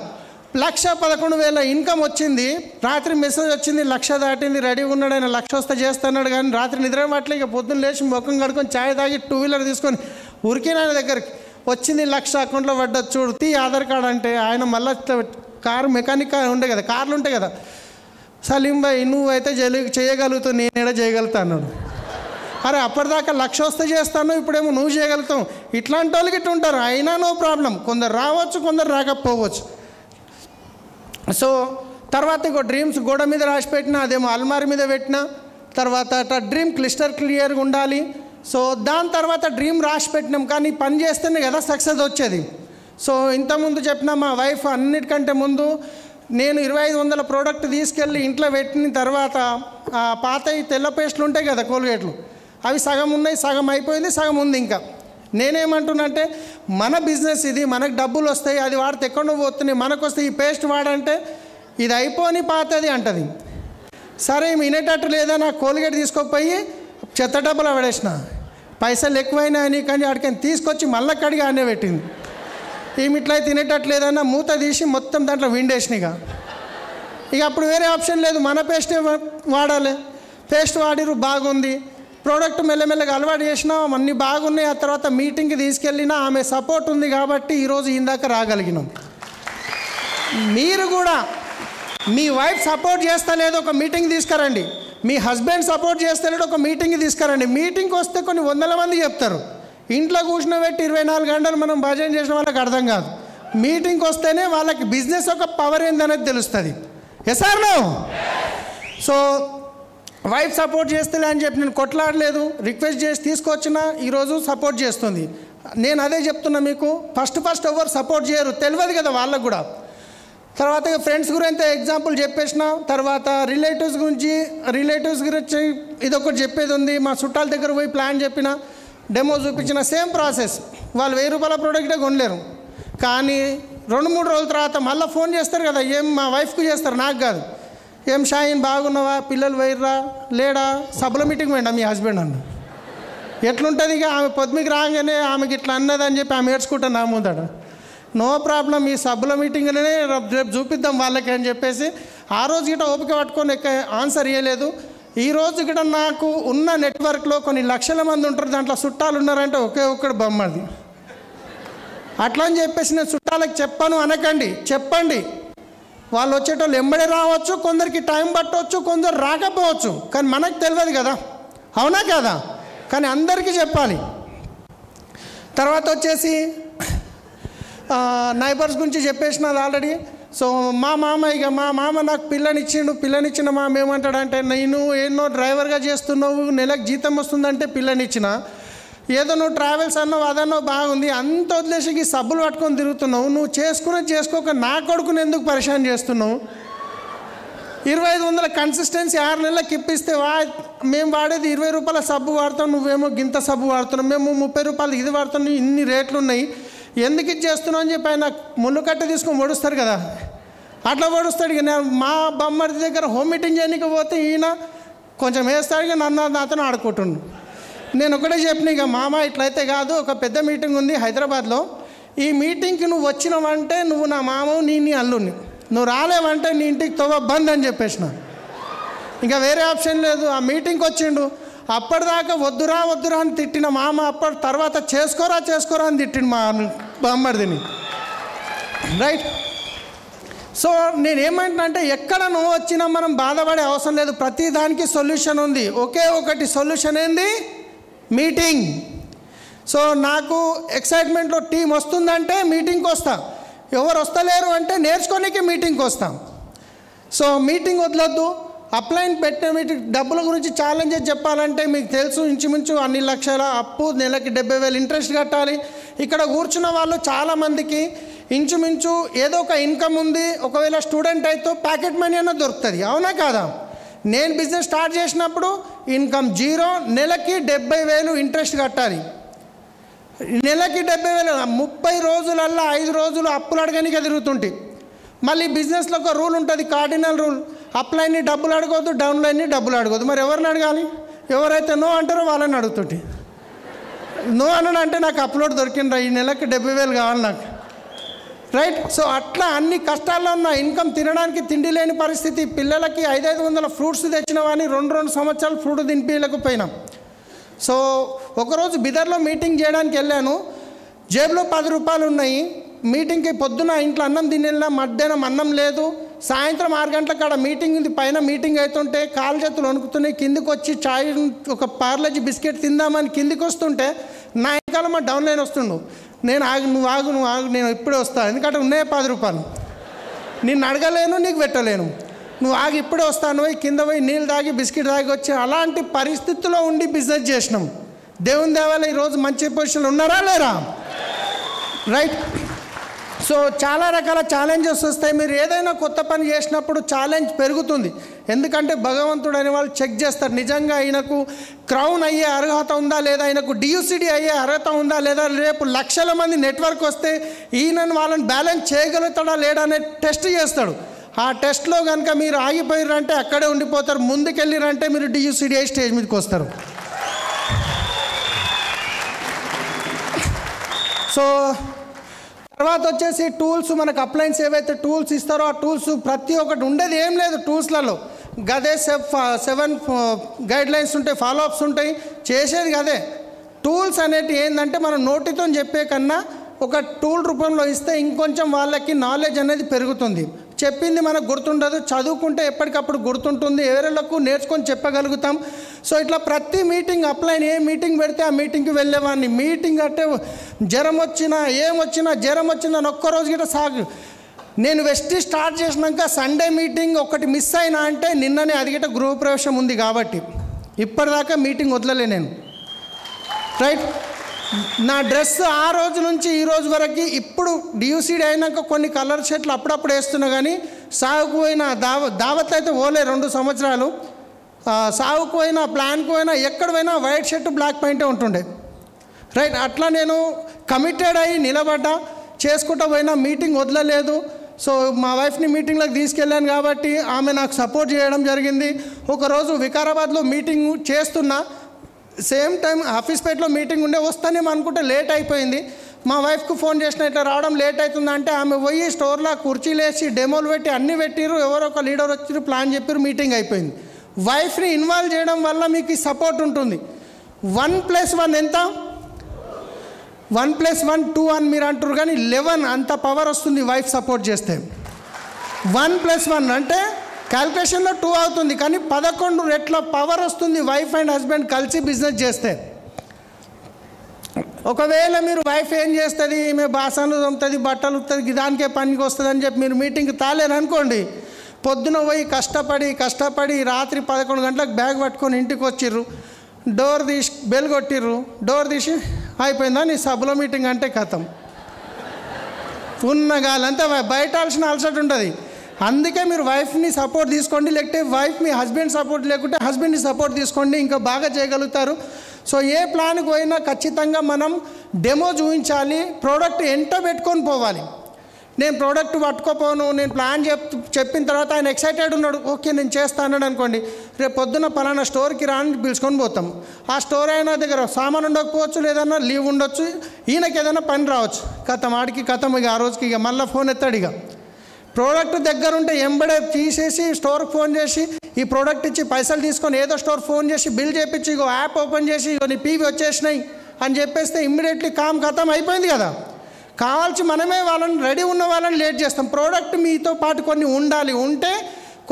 1,11,000 ఇన్కమ్ వచ్చింది. రాత్రి మెసేజ్ వచ్చింది 1,00,000 దాటింది, రెడీగా ఉన్నాడు ఆయన. 1,00,000 వస్తే చేస్తున్నాడు కానీ రాత్రి నిద్ర పట్టలే. ఇక పొద్దున్న లేచి ముఖం కడుకొని ఛాయ్ తాగి 2 వీలర్ తీసుకొని ఉరికిన ఆయన దగ్గరికి వచ్చింది. 1,00,000 అకౌంట్లో పడ్డది చూడు, తీ ఆధార్ కార్డు అంటే ఆయన మళ్ళీ కారు మెకానిక్ ఉండే కదా, కార్లు ఉంటాయి కదా, సలీం భాయ్ నువ్వు అయితే చేయగలుగుతావు, నేను ఏడా చేయగలుగుతా అన్నాడు. అరే అప్పటిదాకా 1,00,000 వస్తే చేస్తాను, ఇప్పుడేమో నువ్వు చేయగలుగుతావు. ఇట్లాంటి వాళ్ళకి ఇట్లా ఉంటారు. అయినా నో ప్రాబ్లం, కొందరు రావచ్చు కొందరు రాకపోవచ్చు. సో తర్వాత ఇంకో డ్రీమ్స్ గోడ మీద రాసి పెట్టినా, అదేమో అల్మారి మీద పెట్టినా. తర్వాత డ్రీమ్ క్లియర్గా ఉండాలి. సో దాని తర్వాత డ్రీమ్ రాసి పెట్టినాం, కానీ పని చేస్తేనే కదా సక్సెస్ వచ్చేది. సో ఇంతకుముందు చెప్పిన మా వైఫ్ అన్నిటికంటే ముందు నేను 2,500 ప్రోడక్ట్ తీసుకెళ్ళి ఇంట్లో పెట్టిన తర్వాత పాత తెల్ల పేస్టులు ఉంటాయి కదా కోల్గేట్లు, అవి సగం ఉన్నాయి, సగం అయిపోయింది, సగం ఉంది. ఇంకా నేనేమంటున్నానంటే మన బిజినెస్ ఇది, మనకు డబ్బులు వస్తాయి, అది వాడితే ఎక్కడో పోతున్నాయి, మనకు వస్తే ఈ పేస్ట్ వాడంటే ఇది అయిపోని పాతది అంటది. సరే వినేటట్టు లేదా, నా కోల్గేట్ తీసుకోకపోయి చెత్త డబ్బులు పడేసిన, పైసలు ఎక్కువైనాయని, కానీ అక్కడికి తీసుకొచ్చి మళ్ళీ కడిగి ఆనే పెట్టింది. ఏమి ఇట్లా తినేటట్లేదన్నా మూత తీసి మొత్తం దాంట్లో విండేసినగా. ఇక అప్పుడు వేరే ఆప్షన్ లేదు, మన పేస్టే వాడాలి. పేస్ట్ వాడిరు బాగుంది, ప్రోడక్ట్ మెల్లమెల్లగా అలవాటు చేసినా అన్నీ బాగున్నాయి. ఆ తర్వాత మీటింగ్కి తీసుకెళ్ళినా ఆమె సపోర్ట్ ఉంది కాబట్టి ఈరోజు ఇందాక రాగలిగినాం. మీరు కూడా మీ వైఫ్ సపోర్ట్ చేస్తలేదు, ఒక మీటింగ్ తీసుకురండి. మీ హస్బెండ్ సపోర్ట్ చేస్తలేడు, ఒక మీటింగ్కి తీసుకురండి. మీటింగ్కి వస్తే కొన్ని 100 మంది చెప్తారు. ఇంట్లో కూర్చుని పెట్టి 24 గంటలు మనం భజన చేసిన వాళ్ళకి అర్థం కాదు. మీటింగ్కి వస్తేనే వాళ్ళకి బిజినెస్ ఒక పవర్ ఏందనేది తెలుస్తుంది. Yes or no? So wife support చేస్తలే అని చెప్పి నేను కొట్లాడలేదు, రిక్వెస్ట్ చేసి తీసుకొచ్చినా ఈరోజు సపోర్ట్ చేస్తుంది. నేను అదే చెప్తున్నా మీకు, ఫస్ట్ ఎవరు సపోర్ట్ చేయరు, తెలియదు కదా వాళ్ళకు కూడా. తర్వాత ఫ్రెండ్స్ గురించి ఎగ్జాంపుల్ చెప్పేసిన, తర్వాత రిలేటివ్స్ గురించి ఇదొకటి చెప్పేది ఉంది. మా చుట్టాల దగ్గర పోయి ప్లాన్ చెప్పిన, డెమో చూపించిన, సేమ్ ప్రాసెస్. వాళ్ళు 1,000 రూపాయల ప్రోడక్టే కొనలేరు, కానీ 2-3 రోజుల తర్వాత మళ్ళీ ఫోన్ చేస్తారు కదా, ఏం మా వైఫ్కి చేస్తారు, నాకు కాదు. ఏం షాయిన్ బాగున్నావా, పిల్లలు వైర్రా లేడా, సభల మీటింగ్ పోయిండా మీ హస్బెండ్ అన్న. ఎట్లుంటుంది ఇక ఆమె పొద్దుమికి రాగానే ఆమెకి ఇట్లా అన్నదని చెప్పి ఆమె ఏడ్చుకుంటాను నా ముందట. నో ప్రాబ్లం, ఈ సభల మీటింగ్లోనే రేపు చూపిద్దాం వాళ్ళకి అని చెప్పేసి ఆ రోజు గిట్ట ఓపిక పట్టుకొని ఆన్సర్ ఇవ్వలేదు. ఈరోజు గిట్ట నాకు ఉన్న నెట్వర్క్లో కొన్ని లక్షల మంది ఉంటారు, దాంట్లో చుట్టాలు ఉన్నారంటే ఒకే ఒక్కడు బొమ్మది. అట్లా అని చెప్పేసి నేను చుట్టాలకు చెప్పాను అనకండి, చెప్పండి. వాళ్ళు వచ్చేటోళ్ళు ఎంబడే రావచ్చు, కొందరికి టైం పట్టవచ్చు, కొందరు రాకపోవచ్చు, కానీ మనకు తెలియదు కదా, అవునా కదా? కానీ అందరికీ చెప్పాలి. తర్వాత వచ్చేసి నైబర్స్ గురించి చెప్పేసినది ఆల్రెడీ. సో మా మామ నాకు పిల్లనిచ్చిన మామ ఏమంటాడంటే, నేను ఎన్నో డ్రైవర్గా చేస్తున్నావు, నెలకు జీతం వస్తుందంటే పిల్లనిచ్చిన, ఏదో నువ్వు ట్రావెల్స్ అన్నావు అదన్నో బాగుంది, అంత వదిలేసి ఈ సబ్బులు పట్టుకొని తిరుగుతున్నావు, నువ్వు చేసుకోక నా కొడుకుని ఎందుకు పరిశాన్ చేస్తున్నావు? 2,500 కన్సిస్టెన్సీ 6 నెలలకు ఇప్పిస్తే మేము వాడేది 20 రూపాయల సబ్బు వాడుతాం, నువ్వేమో గింత సబ్బు వాడుతున్నావు, మేము 30 రూపాయలు ఇది వాడుతున్నాం, ఇన్ని రేట్లు ఉన్నాయి, ఎందుకు ఇది చేస్తున్నావు అని చెప్పి ఆయన ముళ్ళు కట్ట తీసుకొని ఓడుస్తారు కదా, అట్లా ఓడుస్తాడు. ఇక మా బొమ్మడి దగ్గర హోమ్ మీటింగ్ చేయడానికి పోతే ఈయన కొంచెం వేస్తాడు, ఇక నాతో ఆడుకుంటుండు. నేను ఒకటే చెప్పిన, ఇక మామ ఇట్లయితే కాదు, ఒక పెద్ద మీటింగ్ ఉంది హైదరాబాద్లో, ఈ మీటింగ్కి నువ్వు వచ్చినావంటే నువ్వు నా మామవు, నీ అల్లుని, నువ్వు రాలేవంటే నీ ఇంటికి తవ్వ బంద్ అని చెప్పేసిన. ఇంకా వేరే ఆప్షన్ లేదు. ఆ మీటింగ్కి వచ్చిండు, అప్పటిదాకా వద్దురా అని తిట్టిన మామ అప్పటి తర్వాత చేసుకోరా అని తిట్టిండు మా బామ్మడిని, రైట్? సో నేనేమంటున్నా, ఎక్కడ నువ్వు వచ్చినా మనం బాధపడే అవసరం లేదు, ప్రతి దానికి సొల్యూషన్ ఉంది. ఒకే ఒకటి సొల్యూషన్ ఏంది? మీటింగ్. సో నాకు ఎక్సైట్మెంట్లో టీం వస్తుందంటే మీటింగ్కి వస్తా, ఎవరు వస్తలేరు అంటే నేర్చుకోనికి మీటింగ్కి వస్తాం. సో మీటింగ్ వదలొద్దు. అప్లైన్ పెట్టిన మీటింగ్ డబ్బుల గురించి ఛాలెంజెస్ చెప్పాలంటే మీకు తెలుసు, ఇంచుమించు అన్ని లక్షల అప్పు, నెలకి 70,000 ఇంట్రెస్ట్ కట్టాలి. ఇక్కడ కూర్చున్న వాళ్ళు చాలామందికి ఇంచుమించు ఏదో ఒక ఇన్కమ్ ఉంది, ఒకవేళ స్టూడెంట్ అయితే ప్యాకెట్ మనీ అన్న దొరుకుతుంది, అవునా కాదా? నేను బిజినెస్ స్టార్ట్ చేసినప్పుడు ఇన్కమ్ 0, నెలకి 70,000 ఇంట్రెస్ట్ కట్టాలి. నెలకి 70,000, 30 రోజులల్లో 5 రోజులు అప్పులు అడగనికే తిరుగుతుంటే. మళ్ళీ బిజినెస్లో ఒక రూల్ ఉంటుంది, కార్డినల్ రూల్, అప్లైన్ని డబ్బులు అడగొద్దు, డౌన్లైన్ని డబ్బులు అడగొద్దు. మరి ఎవరిని అడగాలి? ఎవరైతే నో అంటారో వాళ్ళని అడుగుతుంటే నో అని అంటే నాకు అప్లోడ్ దొరికిండ్రా ఈ నెలకి 70,000 కావాలి నాకు, రైట్. సో అట్లా అన్ని కష్టాల్లో ఉన్న ఇన్కమ్, తినడానికి తిండి లేని పరిస్థితి, పిల్లలకి 500 ఫ్రూట్స్ తెచ్చిన వాడిని 2 సంవత్సరాలు ఫ్రూట్ తినిపించలేకపోయినాం. సో ఒకరోజు బిదర్లో మీటింగ్ చేయడానికి వెళ్ళాను, జేబులో 10 రూపాయలు ఉన్నాయి. మీటింగ్కి పొద్దున ఇంట్లో అన్నం తినేలా, మధ్యాహ్నం అన్నం లేదు, సాయంత్రం 6 గంటల కాడ మీటింగ్ ఉంది. పైన మీటింగ్ అవుతుంటే కాలు చేతులు వణుకుతున్నాయి. కిందికి వచ్చి చాయ్ ఒక పార్లేజీ బిస్కెట్ తిందామని కిందికి వస్తుంటే నా వెనకాల మా డౌన్ లైన్ వస్తుండు. నేను నువ్వు ఆగు నేను ఇప్పుడే వస్తాను, ఎందుకంటే ఉన్నాయి 10 రూపాయలు, నిన్ను అడగలేను, నీకు పెట్టలేను, నువ్వు ఆగి ఇప్పుడే వస్తాను, కింద పోయి నీళ్ళు తాగి బిస్కెట్ తాగి వచ్చి అలాంటి పరిస్థితుల్లో ఉండి బిజినెస్ చేసినాం. దేవుని దేవాల ఈరోజు మంచి పొజిషన్లో ఉన్నారా లేరా, రైట్. సో చాలా రకాల ఛాలెంజెస్ వస్తాయి. మీరు ఏదైనా కొత్త పని చేసినప్పుడు ఛాలెంజ్ పెరుగుతుంది, ఎందుకంటే భగవంతుడు అనే వాళ్ళు చెక్ చేస్తారు నిజంగా ఈయనకు క్రౌన్ అయ్యే అర్హత ఉందా లేదా, ఆయనకు డియూసిడి అయ్యే అర్హత ఉందా లేదా, రేపు లక్షల మంది నెట్వర్క్ వస్తే ఈయనను వాళ్ళని బ్యాలెన్స్ చేయగలుగుతాడా లేడా అనే టెస్ట్ చేస్తాడు. ఆ టెస్ట్లో కనుక మీరు ఆగిపోయారంటే అక్కడే ఉండిపోతారు, ముందుకెళ్ళిరంటే మీరు డియూసిడి అయ్యి స్టేజ్ మీదకి వస్తారు. సో తర్వాత వచ్చేసి టూల్స్, మనకు అప్లయన్స్ ఏవైతే టూల్స్ ఇస్తారో ఆ టూల్స్ ప్రతి ఒక్కటి ఉండేది ఏం లేదు టూల్స్లలో. గదే 7 గైడ్లైన్స్ ఉంటాయి, ఫాలోఅప్స్ ఉంటాయి, చేసేది గదే. టూల్స్ అనేటివి ఏంటంటే మనం నోటితో చెప్పే కన్నా ఒక టూల్ రూపంలో ఇస్తే ఇంకొంచెం వాళ్ళకి నాలెడ్జ్ అనేది పెరుగుతుంది. చెప్పింది మనకు గుర్తుండదు, చదువుకుంటే ఎప్పటికప్పుడు గుర్తుంటుంది, ఎవరిలకు నేర్చుకొని చెప్పగలుగుతాం. సో ఇట్లా ప్రతి మీటింగ్ అప్లైన్ ఏ మీటింగ్ పెడితే ఆ మీటింగ్కి వెళ్ళేవాడిని. మీటింగ్ అంటే జ్వరం వచ్చినా జ్వరం వచ్చిందా ఒక్కరోజు గిట్ట సాగు. నేను వెస్ట్ స్టార్ట్ చేసినాక సండే మీటింగ్ ఒకటి మిస్ అయినా అంటే నిన్ననే అది గిట్ట గృహప్రవేశం ఉంది కాబట్టి ఇప్పటిదాకా మీటింగ్ వదలలే నేను, రైట్. నా డ్రెస్ ఆ రోజు నుంచి ఈ రోజు వరకు ఇప్పుడు డియూసీడీ అయినాక కొన్ని కలర్ షర్ట్లు అప్పుడప్పుడు వేస్తున్నా, కానీ సాగుకు పోయిన దావత్లు అయితే పోలే 2 సంవత్సరాలు. సాగుకు పోయినా ప్లాన్కు పోయినా ఎక్కడ పోయినా వైట్ షర్ట్ బ్లాక్ ప్యాంటే ఉంటుండే, రైట్. అట్లా నేను కమిటెడ్ అయ్యి నిలబడ్డా, చేసుకుంటూ పోయినా, మీటింగ్ వదలలేదు. సో మా వైఫ్ని మీటింగ్లోకి తీసుకెళ్ళాను కాబట్టి ఆమె నాకు సపోర్ట్ చేయడం జరిగింది. ఒకరోజు వికారాబాద్లో మీటింగ్ చేస్తున్నా, సేమ్ టైం ఆఫీస్పేటలో మీటింగ్ ఉండే, వస్తానేమో అనుకుంటే లేట్ అయిపోయింది. మా వైఫ్కి ఫోన్ చేసిన ఇట్లా రావడం లేట్ అవుతుందంటే ఆమె పోయి స్టోర్లో కుర్చీలు వేసి డెమోలు పెట్టి అన్నీ పెట్టిరు, ఎవరో ఒక లీడర్ వచ్చి ప్లాన్ చెప్పారు, మీటింగ్ అయిపోయింది. వైఫ్ని ఇన్వాల్వ్ చేయడం వల్ల మీకు సపోర్ట్ ఉంటుంది. 1+1 ఎంత? 1+1 2 అని మీరు అంటారు, కానీ 11 అంత పవర్ వస్తుంది వైఫ్ సపోర్ట్ చేస్తే. 1+1 అంటే క్యాల్కులేషన్లో 2 అవుతుంది, కానీ 11 రెట్ల పవర్ వస్తుంది వైఫ్ అండ్ హస్బెండ్ కలిసి బిజినెస్ చేస్తే. ఒకవేళ మీరు వైఫ్ ఏం చేస్తుంది, ఈమె బాసనలు తోముతుంది, బట్టలు ఉతుంది, దానికే పనికి వస్తుంది అని చెప్పి మీరు మీటింగ్కి తాలేరు అనుకోండి, పొద్దున పోయి కష్టపడి రాత్రి 11 గంటలకు బ్యాగ్ పట్టుకొని ఇంటికి వచ్చిర్రు, డోర్ తీసి బెల్ కొట్టిర్రు, డోర్ తీసి అయిపోయిందా నీ సభలో మీటింగ్ అంటే కథం, ఉన్న గాలంతా బయటాల్సిన అలసట ఉంటుంది. అందుకే మీరు వైఫ్ని సపోర్ట్ తీసుకోండి, లేకపోతే వైఫ్ మీ హస్బెండ్ సపోర్ట్ లేకుంటే హస్బెండ్ని సపోర్ట్ తీసుకోండి, ఇంకా బాగా చేయగలుగుతారు. సో ఏ ప్లాన్కి పోయినా ఖచ్చితంగా మనం డెమో చూపించాలి, ప్రోడక్ట్ ఎంట పెట్టుకొని పోవాలి. నేను ప్రోడక్ట్ పట్టుకోపోను, నేను ప్లాన్ చెప్పిన తర్వాత ఆయన ఎక్సైటెడ్ ఉన్నాడు, ఓకే నేను చేస్తాను అనుకోండి, రేపు పొద్దున్న పలానా స్టోర్కి రాని పిలుచుకొని పోతాం. ఆ స్టోర్ అయినా దగ్గర సామాన్ ఉండకపోవచ్చు, లేదన్నా లీవ్ ఉండొచ్చు, ఈయనకి ఏదైనా పని రావచ్చు, ఆడికి ఇక ఆ రోజుకి ఇక మళ్ళీ ఫోన్ ఎత్తాడు. ఇక ప్రోడక్ట్ దగ్గర ఉంటే ఎంబడే తీసేసి స్టోర్కి ఫోన్ చేసి ఈ ప్రోడక్ట్ ఇచ్చి పైసలు తీసుకొని ఏదో స్టోర్ ఫోన్ చేసి బిల్ చేయించి ఇగో యాప్ ఓపెన్ చేసి ఇగో నీ పీవీ వచ్చేసినాయి అని చెప్పేస్తే ఇమ్మీడియట్లీ ఖతం అయిపోయింది కదా. కావాల్సి మనమే వాళ్ళని రెడీ ఉన్న వాళ్ళని లేట్ చేస్తాం. ప్రోడక్ట్ మీతో పాటు కొన్ని ఉంటే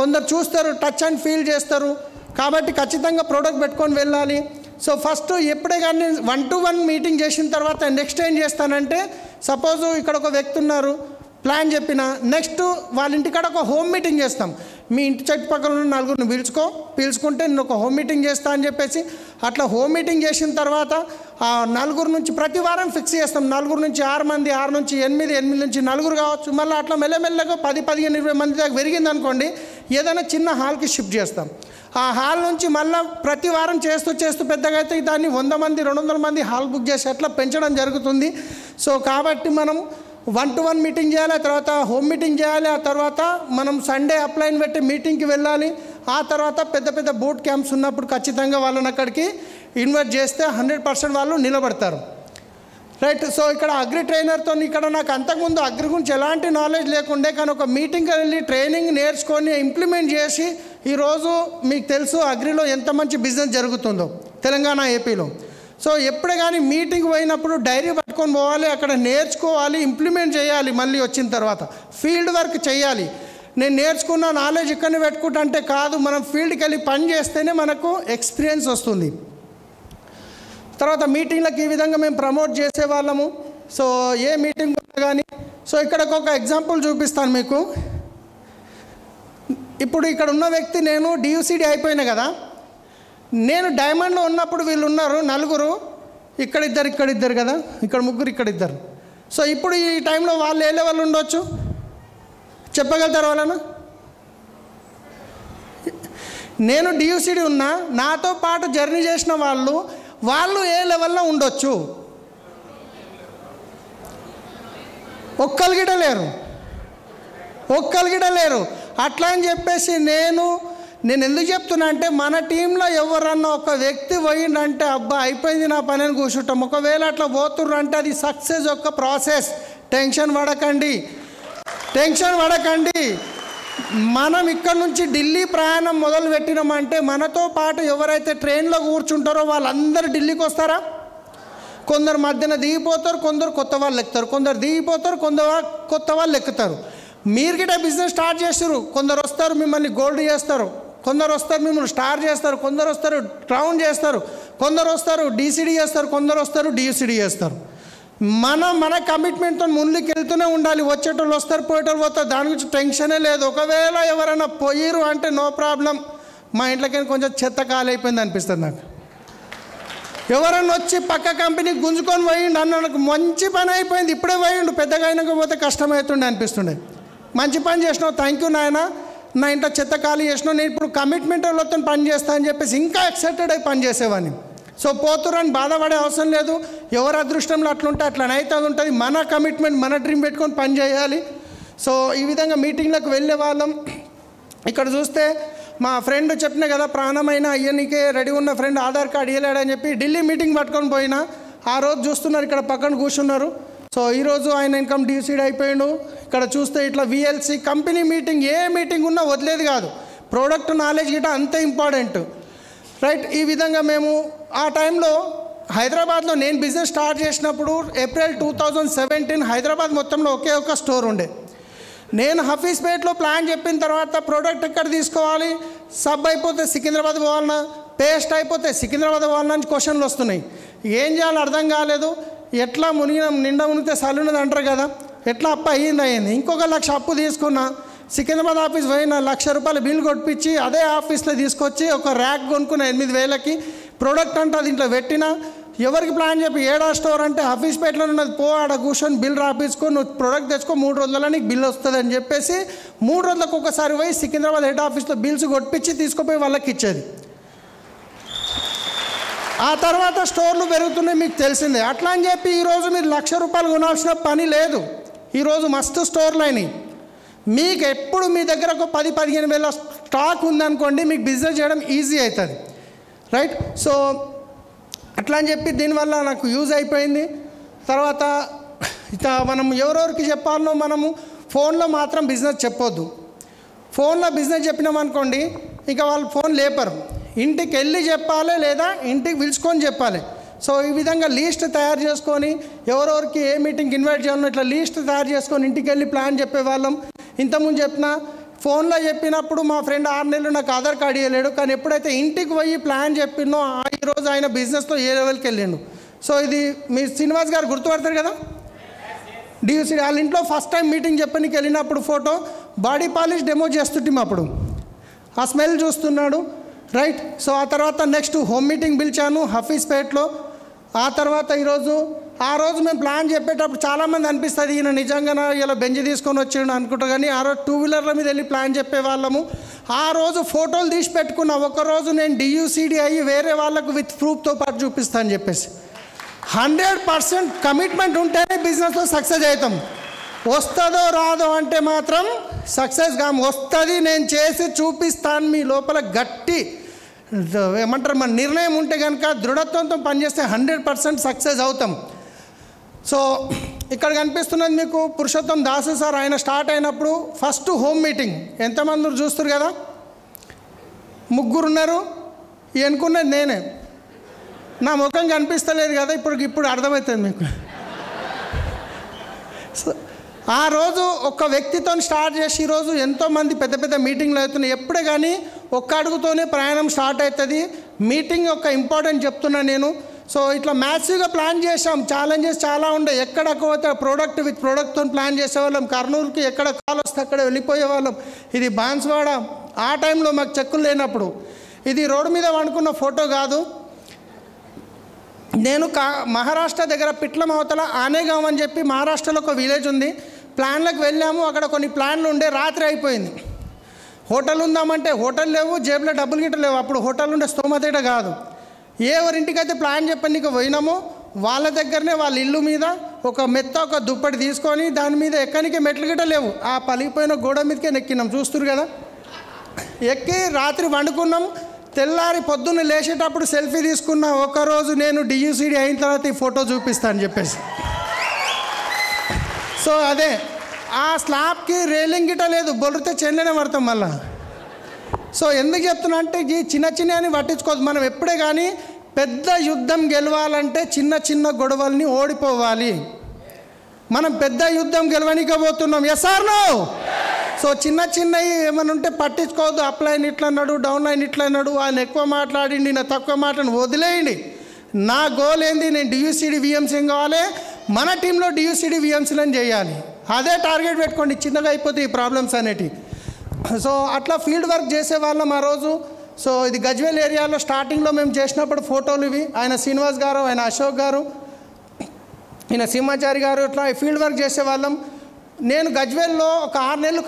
కొందరు చూస్తారు, టచ్ అండ్ ఫీల్ చేస్తారు, కాబట్టి ఖచ్చితంగా ప్రోడక్ట్ పెట్టుకొని వెళ్ళాలి. సో ఫస్ట్ ఎప్పుడే కానీ 1-to-1 మీటింగ్ చేసిన తర్వాత నెక్స్ట్ ఏం చేస్తానంటే, సపోజు ఇక్కడ ఒక వ్యక్తి ఉన్నారు, ప్లాన్ చెప్పిన నెక్స్ట్ వాళ్ళ ఇంటికాడ ఒక హోమ్ మీటింగ్ చేస్తాం. మీ ఇంటి చుట్టుపక్కల ఉన్న 4గురిని పిలుచుకుంటే నేను ఒక హోమ్ మీటింగ్ చేస్తా అని చెప్పేసి అట్లా హోమ్ మీటింగ్ చేసిన తర్వాత ఆ 4 నుంచి ప్రతి వారం ఫిక్స్ చేస్తాం. 4 నుంచి 6 మంది, 6 నుంచి 8, 8 నుంచి 4 కావచ్చు. మళ్ళీ అట్లా మెల్లమెల్లగా 10, 15, 20 మంది దాకా పెరిగింది అనుకోండి, ఏదైనా చిన్న హాల్కి షిఫ్ట్ చేస్తాం. ఆ హాల్ నుంచి మళ్ళీ ప్రతి వారం చేస్తూ పెద్దగా అయితే దాన్ని 100 మంది, 200 మంది హాల్ బుక్ చేసి అట్లా పెంచడం జరుగుతుంది. సో కాబట్టి మనం 1-to-1 మీటింగ్ చేయాలి, ఆ తర్వాత హోమ్ మీటింగ్ చేయాలి, ఆ తర్వాత మనం సండే అప్లైన్ పెట్టి మీటింగ్కి వెళ్ళాలి. ఆ తర్వాత పెద్ద పెద్ద బూట్ క్యాంప్స్ ఉన్నప్పుడు ఖచ్చితంగా వాళ్ళని అక్కడికి ఇన్వైట్ చేస్తే 100% వాళ్ళు నిలబడతారు. రైట్. సో ఇక్కడ అగ్రి ట్రైనర్తో ఇక్కడ నాకు అంతకుముందు అగ్రి గురించి ఎలాంటి నాలెడ్జ్ లేకుండే, కానీ ఒక మీటింగ్కి వెళ్ళి ట్రైనింగ్ నేర్చుకొని ఇంప్లిమెంట్ చేసి ఈరోజు మీకు తెలుసు అగ్రిలో ఎంత మంచి బిజినెస్ జరుగుతుందో తెలంగాణ, ఏపీలో. సో ఎప్పుడే కానీ మీటింగ్ పోయినప్పుడు డైరీ పట్టుకొని పోవాలి, అక్కడ నేర్చుకోవాలి, ఇంప్లిమెంట్ చేయాలి. మళ్ళీ వచ్చిన తర్వాత ఫీల్డ్ వర్క్ చేయాలి. నేను నేర్చుకున్న నాలెడ్జ్ ఇక్కడనే పెట్టుకుంటా అంటే కాదు, మనం ఫీల్డ్కి వెళ్ళి పని చేస్తేనే మనకు ఎక్స్పీరియన్స్ వస్తుంది. తర్వాత మీటింగ్లకు ఈ విధంగా మేము ప్రమోట్ చేసేవాళ్ళము. సో ఏ మీటింగ్ ఉన్నా కానీ. సో ఇక్కడ ఒక ఎగ్జాంపుల్ చూపిస్తాను మీకు. ఇప్పుడు ఇక్కడ ఉన్న వ్యక్తి, నేను డియూసిడి అయిపోయినా కదా, నేను డైమండ్లో ఉన్నప్పుడు వీళ్ళు ఉన్నారు నలుగురు, ఇక్కడిద్దరు కదా, ఇక్కడ ముగ్గురు, ఇక్కడిద్దరు. సో ఇప్పుడు ఈ టైంలో వాళ్ళు ఏ లెవెల్ ఉండొచ్చు చెప్పగలుగుతారు వాళ్ళను? నేను డియూసిడి ఉన్నా, నాతో పాటు జర్నీ చేసిన వాళ్ళు ఏ లెవెల్లో ఉండొచ్చు? ఒక్కరు గిట లేరు. అట్లా అని చెప్పేసి నేను ఎందుకు చెప్తున్నా అంటే, మన టీంలో ఎవరన్నా ఒక వ్యక్తి పోయిందంటే అబ్బా అయిపోయింది నా పని అని కూర్చుంటాం. ఒకవేళ అట్లా పోతుర్రు అంటే అది సక్సెస్ యొక్క ప్రాసెస్. టెన్షన్ పడకండి. మనం ఇక్కడ నుంచి ఢిల్లీ ప్రయాణం మొదలు పెట్టినామంటే మనతో పాటు ఎవరైతే ట్రైన్లో కూర్చుంటారో వాళ్ళందరూ ఢిల్లీకి వస్తారా? కొందరు మధ్యన దిగిపోతారు, కొందరు కొత్త వాళ్ళు ఎక్కుతారు, కొందరు దిగిపోతారు, కొందరు కొత్త వాళ్ళు ఎక్కుతారు. మీరు గిట్ట బిజినెస్ స్టార్ట్ చేస్తారు, కొందరు వస్తారు మిమ్మల్ని గోల్డ్ చేస్తారు, కొందరు వస్తారు మిమ్మల్ని స్టార్ చేస్తారు, కొందరు వస్తారు క్రౌన్ చేస్తారు, కొందరు వస్తారు డీసీడీ చేస్తారు, కొందరు వస్తారు డియూసీడీ చేస్తారు. మన కమిట్మెంట్తో ముందుకు వెళ్తూనే ఉండాలి. వచ్చేటోళ్ళు వస్తారు, పోయేటోళ్ళు పోతారు, దాని గురించి టెన్షనే లేదు. ఒకవేళ ఎవరైనా పోయిరు అంటే నో ప్రాబ్లం, మా ఇంట్లోకి కొంచెం చెత్త కాలైపోయింది అనిపిస్తుంది నాకు. ఎవరన్నా వచ్చి పక్క కంపెనీకి గుంజుకొని పోయిండు అన్నకు మంచి పని అయిపోయింది, ఇప్పుడే పోయిండు, పెద్దగా అయినాక పోతే కష్టమవుతుండే అనిపిస్తుండే. మంచి పని చేసినావు, థ్యాంక్ యూ నాయన, నా ఇంట్లో చెత్త ఖాళీ చేసినావు, నేను ఇప్పుడు కమిట్మెంట్ వాళ్ళతో పని చేస్తా అని చెప్పేసి ఇంకా ఎక్సైటెడ్ అయి పని చేసేవాడిని. సో పోతురని బాధపడే అవసరం లేదు. ఎవరి అదృష్టంలో అట్లుంటే అట్లనైతే అది ఉంటుంది. మన కమిట్మెంట్, మన డ్రీమ్ పెట్టుకొని పని చేయాలి. సో ఈ విధంగా మీటింగ్లకు వెళ్ళే వాళ్ళం. ఇక్కడ చూస్తే మా ఫ్రెండ్ చెప్పిన కదా, ప్రాణమైన అయ్యనికే రెడీ ఉన్న ఫ్రెండ్ ఆధార్ కార్డు ఇవ్వలేడని చెప్పి ఢిల్లీ మీటింగ్ పట్టుకొని పోయినా. ఆ రోజు చూస్తున్నారు ఇక్కడ పక్కన కూర్చున్నారు. సో ఈరోజు ఆయన ఇన్కమ్ డిసైడ్ అయిపోయాడు. ఇక్కడ చూస్తే ఇట్లా విఎల్సి కంపెనీ మీటింగ్, ఏ మీటింగ్ ఉన్నా వదిలేదు కాదు. ప్రోడక్ట్ నాలెడ్జ్ గిట్ట అంతే ఇంపార్టెంట్. రైట్. ఈ విధంగా మేము ఆ టైంలో హైదరాబాద్లో నేను బిజినెస్ స్టార్ట్ చేసినప్పుడు ఏప్రిల్ 2017 హైదరాబాద్ మొత్తంలో ఒకే ఒక స్టోర్ ఉండే. నేను హఫీజ్పేట్లో ప్లాన్ చెప్పిన తర్వాత ప్రోడక్ట్ ఎక్కడ తీసుకోవాలి, సబ్ అయిపోతే సికింద్రాబాద్ పోవాలన్నా, పేస్ట్ అయిపోతే సికింద్రాబాద్ పోవాలన్నా అని క్వశ్చన్లు వస్తున్నాయి. ఏం చేయాలో అర్థం కాలేదు. ఎట్లా నిండా మునిగితే సలున్నది అంటారు కదా, ఎట్లా అప్పు అయ్యింది. ఇంకొక 1,00,000 అప్పు తీసుకున్నా. సికింద్రాబాద్ ఆఫీస్ పోయిన 1,00,000 రూపాయలు బిల్ కొట్టించి అదే ఆఫీస్లో తీసుకొచ్చి ఒక ర్యాక్ కొనుక్కున్న 8,000కి. ప్రోడక్ట్ అంటే అది ఇంట్లో పెట్టినా. ఎవరికి ప్లాన్ చెప్పి ఏడా స్టోర్ అంటే హఫీజ్పేటలో ఉన్నది, పో ఆడ కూర్చొని బిల్ రాపించుకొని నువ్వు ప్రోడక్ట్ తెచ్చుకో, 3 రోజులలో నీకు బిల్ వస్తుంది అని చెప్పేసి 3 రోజులకు ఒకసారి పోయి సికింద్రాబాద్ హెడ్ ఆఫీస్లో బిల్స్ కొట్టించి తీసుకుపోయి వాళ్ళకి ఇచ్చేది. ఆ తర్వాత స్టోర్లు పెరుగుతున్నాయి, మీకు తెలిసిందే. అట్లా అని చెప్పి ఈరోజు మీరు 1,00,000 రూపాయలు కొనాల్సిన పని లేదు. ఈరోజు మస్తు స్టోర్లు అయినాయి. మీకు ఎప్పుడు మీ దగ్గర ఒక 10-15 వేల స్టాక్ ఉందనుకోండి, మీకు బిజినెస్ చేయడం ఈజీ అవుతుంది. రైట్. సో అట్లా అని చెప్పి దీనివల్ల నాకు యూజ్ అయిపోయింది. తర్వాత ఇక మనం ఎవరెవరికి చెప్పాలనో మనము ఫోన్లో మాత్రం బిజినెస్ చెప్పొద్దు. ఫోన్లో బిజినెస్ చెప్పినామనుకోండి ఇక వాళ్ళు ఫోన్ లేపరు. ఇంటికి వెళ్ళి చెప్పాలి, లేదా ఇంటికి పిలుచుకొని చెప్పాలి. సో ఈ విధంగా లీస్ట్ తయారు చేసుకొని ఎవరెవరికి ఏ మీటింగ్కి ఇన్వైట్ చేయాలో ఇట్లా లీస్ట్ తయారు చేసుకొని ఇంటికి వెళ్ళి ప్లాన్ చెప్పేవాళ్ళం. ఇంతకుముందు చెప్పిన ఫోన్లో చెప్పినప్పుడు మా ఫ్రెండ్ 6 నెలలు నాకు ఆధార్ కార్డు ఇవ్వలేడు, కానీ ఎప్పుడైతే ఇంటికి పోయి ప్లాన్ చెప్పినో ఈరోజు ఆయన బిజినెస్లో ఏ లెవెల్కి వెళ్ళిండు. సో ఇది మీ శ్రీనివాస్ గారు గుర్తుపడతారు కదా, డియూసీ వాళ్ళ ఇంట్లో ఫస్ట్ టైం మీటింగ్ చెప్పడానికి వెళ్ళినప్పుడు ఫోటో బాడీ పాలిష్ డెమో చేస్తుంటాం, అప్పుడు ఆ స్మెల్ చూస్తున్నాడు. రైట్. సో ఆ తర్వాత నెక్స్ట్ హోమ్ మీటింగ్ పిలిచాను హఫీజ్పేట్లో. ఆ తర్వాత ఆ రోజు మేము ప్లాన్ చెప్పేటప్పుడు చాలామంది అనిపిస్తుంది ఈయన నిజంగా ఇలా బెంచ్ తీసుకొని వచ్చాడు అనుకుంటారు, కానీ ఆ రోజు 2 వీలర్ల మీద వెళ్ళి ప్లాన్ చెప్పేవాళ్ళము. ఆ రోజు ఫోటోలు తీసి పెట్టుకున్నా. ఒకరోజు నేను డియూసీడీ అయ్యి వేరే వాళ్ళకు విత్ ప్రూఫ్తో పాటు చూపిస్తాను అని చెప్పేసి. 100% కమిట్మెంట్ ఉంటేనే బిజినెస్లో సక్సెస్ అవుతాం. వస్తుందో రాదో అంటే మాత్రం సక్సెస్ గా వస్తుంది, నేను చేసి చూపిస్తాను. మీ లోపల గట్టి ఏమంటారు మన నిర్ణయం ఉంటే కనుక దృఢత్వంతో పనిచేస్తే 100% సక్సెస్ అవుతాం. సో ఇక్కడ కనిపిస్తున్నది మీకు పురుషోత్తం దాసు సార్. ఆయన స్టార్ట్ అయినప్పుడు ఫస్ట్ హోమ్ మీటింగ్ ఎంతమంది చూస్తారు కదా, 3 ఉన్నారు. అనుకున్నది నేనే, నా ముఖం కనిపిస్తలేదు కదా, ఇప్పుడు అర్థమవుతుంది మీకు. ఆ రోజు ఒక వ్యక్తితో స్టార్ట్ చేసి ఈరోజు ఎంతోమంది పెద్ద పెద్ద మీటింగ్లు అవుతున్నాయి. ఎప్పుడే కానీ ఒక్క అడుగుతోనే ప్రయాణం స్టార్ట్ అవుతుంది. మీటింగ్ యొక్క ఇంపార్టెంట్ చెప్తున్నాను నేను. సో ఇట్లా మ్యాసివ్గా ప్లాన్ చేసాం. ఛాలెంజెస్ చాలా ఉండే. ఎక్కడకపోతే ప్రోడక్ట్ విత్ ప్రోడక్ట్తో ప్లాన్ చేసేవాళ్ళం. కర్నూలుకి ఎక్కడ కాల్ వస్తే అక్కడ వెళ్ళిపోయే వాళ్ళం. ఇది బాన్స్వాడ. ఆ టైంలో మాకు చెక్కులు లేనప్పుడు. ఇది రోడ్డు మీద వండుకున్న ఫోటో కాదు. నేను మహారాష్ట్ర దగ్గర పిట్లం అవతల ఆనేగాం అని చెప్పి మహారాష్ట్రలో ఒక విలేజ్ ఉంది. ప్లాన్లకు వెళ్ళాము. అక్కడ కొన్ని ప్లాన్లు ఉండే. రాత్రి అయిపోయింది. హోటల్ ఉందామంటే హోటల్ లేవు, జేబులో డబ్బులు గిట్ట లేవు. అప్పుడు హోటల్ ఉండే స్తోమతేట కాదు. ఎవరింటికైతే ప్లాన్ చెప్పండి పోయినామో వాళ్ళ దగ్గరనే వాళ్ళ ఇల్లు మీద ఒక మెత్త ఒక దుప్పటి తీసుకొని దాని మీద ఎక్కడికి మెట్లు గిట్ట లేవు. ఆ పలిగిపోయిన గోడ మీదకే నెక్కినాం. చూస్తున్నారు కదా. ఎక్కి రాత్రి వండుకున్నాం. తెల్లారి పొద్దున్న లేచేటప్పుడు సెల్ఫీ తీసుకున్నా. ఒకరోజు నేను డియూసీడీ అయిన తర్వాత ఈ ఫోటో చూపిస్తాను చెప్పేసి. సో అదే ఆ స్లాబ్కి రేలింగ్ గిట్ట లేదు, బొలితే చెల్లెనే పడతాం మళ్ళా. సో ఎందుకు చెప్తున్నా అంటే ఈ చిన్న చిన్న అని పట్టించుకోవద్దు. మనం ఎప్పుడే కానీ పెద్ద యుద్ధం గెలవాలంటే చిన్న చిన్న గొడవల్ని ఓడిపోవాలి. మనం పెద్ద యుద్ధం గెలవనికపోతున్నాం. Yes or no? సో చిన్న చిన్నవి ఏమైనా ఉంటే పట్టించుకోవద్దు. అప్ లైన్ ఇట్లా అన్నాడు, డౌన్ లైన్ ఇట్లా అన్నాడు, ఆయన ఎక్కువ మాట్లాడిండి, నా తక్కువ మాట్లాడి వదిలేయండి. నా గోల్ ఏంది, నేను డియూసీడీ విఎంసీ కావాలి, మన టీంలో డియూసీడీ విఎంసీలను చేయాలి. అదే టార్గెట్ పెట్టుకోండి. చిన్నగా అయిపోతాయి ఈ ప్రాబ్లమ్స్ అనేటివి. సో అట్లా ఫీల్డ్ వర్క్ చేసేవాళ్ళం ఆ రోజు. సో ఇది గజ్వేల్ ఏరియాలో స్టార్టింగ్లో మేము చేసినప్పుడు ఫోటోలు ఇవి. ఆయన శ్రీనివాస్ గారు, ఆయన అశోక్ గారు, ఈయన సింహాచారి గారు, ఇట్లా ఫీల్డ్ వర్క్ చేసేవాళ్ళం. నేను గజ్వేల్లో ఒక 6 నెలలు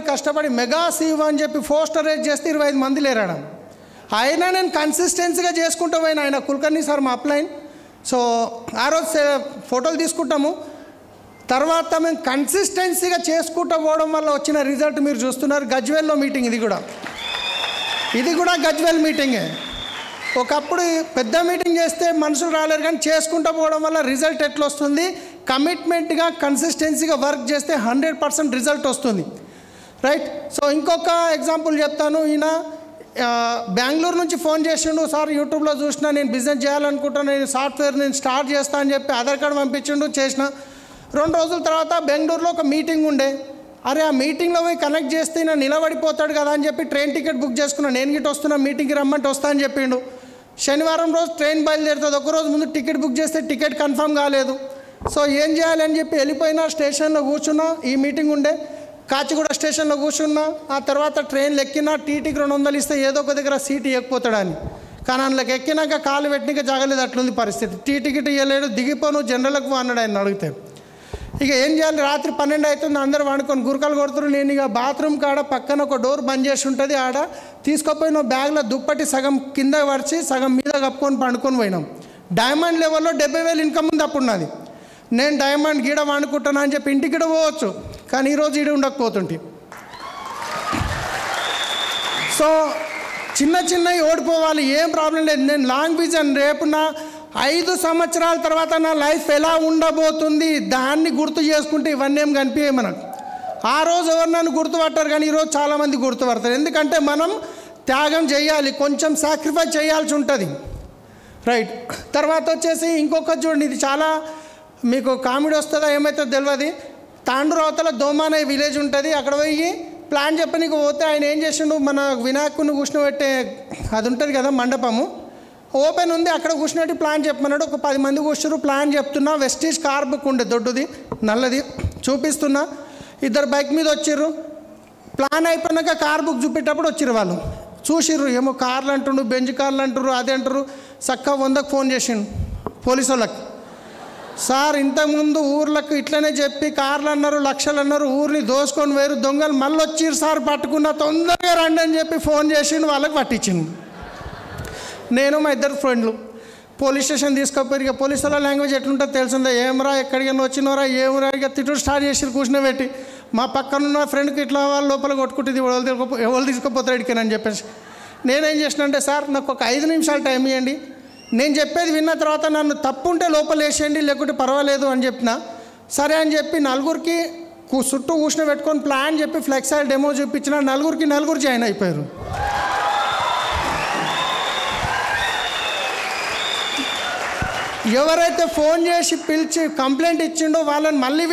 కష్టపడి మెగా సీవ్ అని చెప్పి పోస్టర్ రేజ్ చేస్తే 25 మంది లేరాడం. అయినా నేను కన్సిస్టెన్సీగా చేసుకుంటూ పోయినా. ఆయన కుల్కర్ణి సార్ మా అప్లైన్. సో ఆ రోజు ఫోటోలు తీసుకుంటాము. తర్వాత మేము కన్సిస్టెన్సీగా చేసుకుంటూ పోవడం వల్ల వచ్చిన రిజల్ట్ మీరు చూస్తున్నారు. గజ్వేల్లో మీటింగ్ ఇది కూడా గజ్వేల్ మీటింగే. ఒకప్పుడు పెద్ద మీటింగ్ చేస్తే మనుషులు రాలేరు, కానీ చేసుకుంటూ పోవడం వల్ల రిజల్ట్ ఎట్లా వస్తుంది, కమిట్మెంట్గా కన్సిస్టెన్సీగా వర్క్ చేస్తే 100% రిజల్ట్ వస్తుంది. రైట్. సో ఇంకొక ఎగ్జాంపుల్ చెప్తాను. ఈయన బెంగళూరు నుంచి ఫోన్ చేసిండు. సార్ యూట్యూబ్లో చూసినా, నేను బిజినెస్ చేయాలనుకుంటాను, నేను సాఫ్ట్వేర్ నేను స్టార్ట్ చేస్తా అని చెప్పి ఆధార్ కార్డు పంపించిండు. చేసిన 2 రోజుల తర్వాత బెంగళూరులో ఒక మీటింగ్ ఉండే. అరే ఆ మీటింగ్లో పోయి కనెక్ట్ చేస్తే ఈయన నిలబడిపోతాడు కదా అని చెప్పి ట్రైన్ టికెట్ బుక్ చేసుకున్నాను. నేను గిట్ట వస్తున్నా, మీటింగ్కి రమ్మంటే వస్తా అని చెప్పిండు. శనివారం రోజు ట్రైన్ బయలుదేరుతుంది. ఒకరోజు ముందు టికెట్ బుక్ చేస్తే టికెట్ కన్ఫర్మ్ కాలేదు. సో ఏం చేయాలని చెప్పి వెళ్ళిపోయినా. స్టేషన్లో కూర్చున్నా. ఈ మీటింగ్ ఉండే. కాచిగూడ స్టేషన్లో కూర్చున్నా. ఆ తర్వాత ట్రైన్లు ఎక్కినా. టీటీకి 200 ఇస్తే ఏదో ఒక దగ్గర సీట్ ఎక్కిపోతాడని. కానీ అందులోకి ఎక్కినాక కాలు పెట్టినాక జాగలేదు. అట్లుంది పరిస్థితి. టికెట్ ఇవ్వలేడు. దిగిపోను జనరల్కు అన్నాడు ఆయన అడిగితే. ఇక ఏం చేయాలి, రాత్రి 12 అవుతుంది. అందరూ వండుకొని గురకలు కొడుతున్నారు. నేను ఇక బాత్రూమ్ కాడ పక్కన ఒక డోర్ బంద్ చేసి ఉంటుంది. ఆడ తీసుకుపోయిన బ్యాగ్లో దుప్పటి సగం కింద పడిచి సగం మీద కప్పుకొని పండుకొని పోయినాం. డైమండ్ లెవెల్లో 70,000 ఇన్కమ్ ఉంది అప్పుడు నాది. నేను డైమండ్ గీడ వండుకుంటాను అని చెప్పి ఇంటికి కూడా పోవచ్చు, కానీ ఈరోజు ఈడ ఉండకపోతుంటే. సో చిన్నవి ఓడిపోవాలి, ఏం ప్రాబ్లం లేదు. నేను లాంగ్ విజన్, రేపు నా 5 సంవత్సరాల తర్వాత నా లైఫ్ ఎలా ఉండబోతుంది దాన్ని గుర్తు చేసుకుంటే ఇవన్నీ ఏం కనిపించాయి మనకు. ఆ రోజు ఎవరు నన్ను గుర్తుపట్టారు, కానీ ఈరోజు చాలామంది గుర్తుపడతారు. ఎందుకంటే మనం త్యాగం చేయాలి, కొంచెం సాక్రిఫైస్ చేయాల్సి ఉంటుంది. రైట్. తర్వాత వచ్చేసి ఇంకొకటి చూడండి, ఇది చాలా మీకు కామెడీ వస్తుందా ఏమైతే తెలియదు. తాండూరు అవతల దోమాన విలేజ్ ఉంటుంది. అక్కడ పోయి ప్లాన్ చెప్పనీకి పోతే ఆయన ఏం చేసిండు, మన వినాయకుడిని కూర్చోబెట్టే అది ఉంటుంది కదా మండపము, ఓపెన్ ఉంది. అక్కడ కూర్చున్నట్టు ప్లాన్ చెప్పమన్నాడు. ఒక 10 మంది కూర్చున్నారు. ప్లాన్ చెప్తున్నా. వెస్టీజ్ కార్ బుక్ ఉండే దొడ్డుది నల్లది చూపిస్తున్నా. 2 బైక్ మీద వచ్చిర్రు. ప్లాన్ అయిపోయినాక కార్ బుక్ చూపేటప్పుడు వచ్చిర్రు. వాళ్ళు చూసిర్రు. ఏమో కార్లు అంటుండ్రు, బెంజ్ కార్లు అంటారు, అది అంటారు. చక్కగా 100కు ఫోన్ చేసిండు పోలీసు వాళ్ళకి. సార్ ఇంతకుముందు ఊర్లకు ఇట్లనే చెప్పి కార్లు అన్నారు, లక్షలు అన్నారు, ఊరిని దోసుకొని వేరు దొంగలు మళ్ళీ వచ్చిర్రు సార్, పట్టుకున్న తొందరగా రండి అని చెప్పి ఫోన్ చేసిండు. వాళ్ళకి పట్టించిండు. నేను మా 2 ఫ్రెండ్లు పోలీస్ స్టేషన్ తీసుకుపోయి. ఇక పోలీసు వాళ్ళ లాంగ్వేజ్ ఎట్లుంటుందో తెలిసిందే. ఏమరా ఎక్కడికైనా వచ్చినవరా, ఏమరా, ఇక తిట్టు స్టార్ట్ చేసి కూర్చుని పెట్టి మా పక్కన ఉన్న ఫ్రెండ్కి ఇట్లా వాళ్ళు లోపల కొట్టుకుంటుంది ఎవరు తీసుకుపోతారు ఇడికేనని చెప్పేసి నేనేం చేసిన అంటే, సార్ నాకు ఒక 5 నిమిషాలు టైం ఇవ్వండి, నేను చెప్పేది విన్న తర్వాత నన్ను తప్పు ఉంటే లోపల వేసేయండి, లేకుంటే పర్వాలేదు అని చెప్పిన. సరే అని చెప్పి నలుగురికి చుట్టూ కూర్చుని పెట్టుకొని ప్లాన్ చెప్పి ఫ్లెక్సైల్ డెమో చూపించిన. నలుగురు జాయిన్ అయిపోయారు. ఎవరైతే ఫోన్ చేసి పిలిచి కంప్లైంట్ ఇచ్చిండో వాళ్ళని మళ్ళీ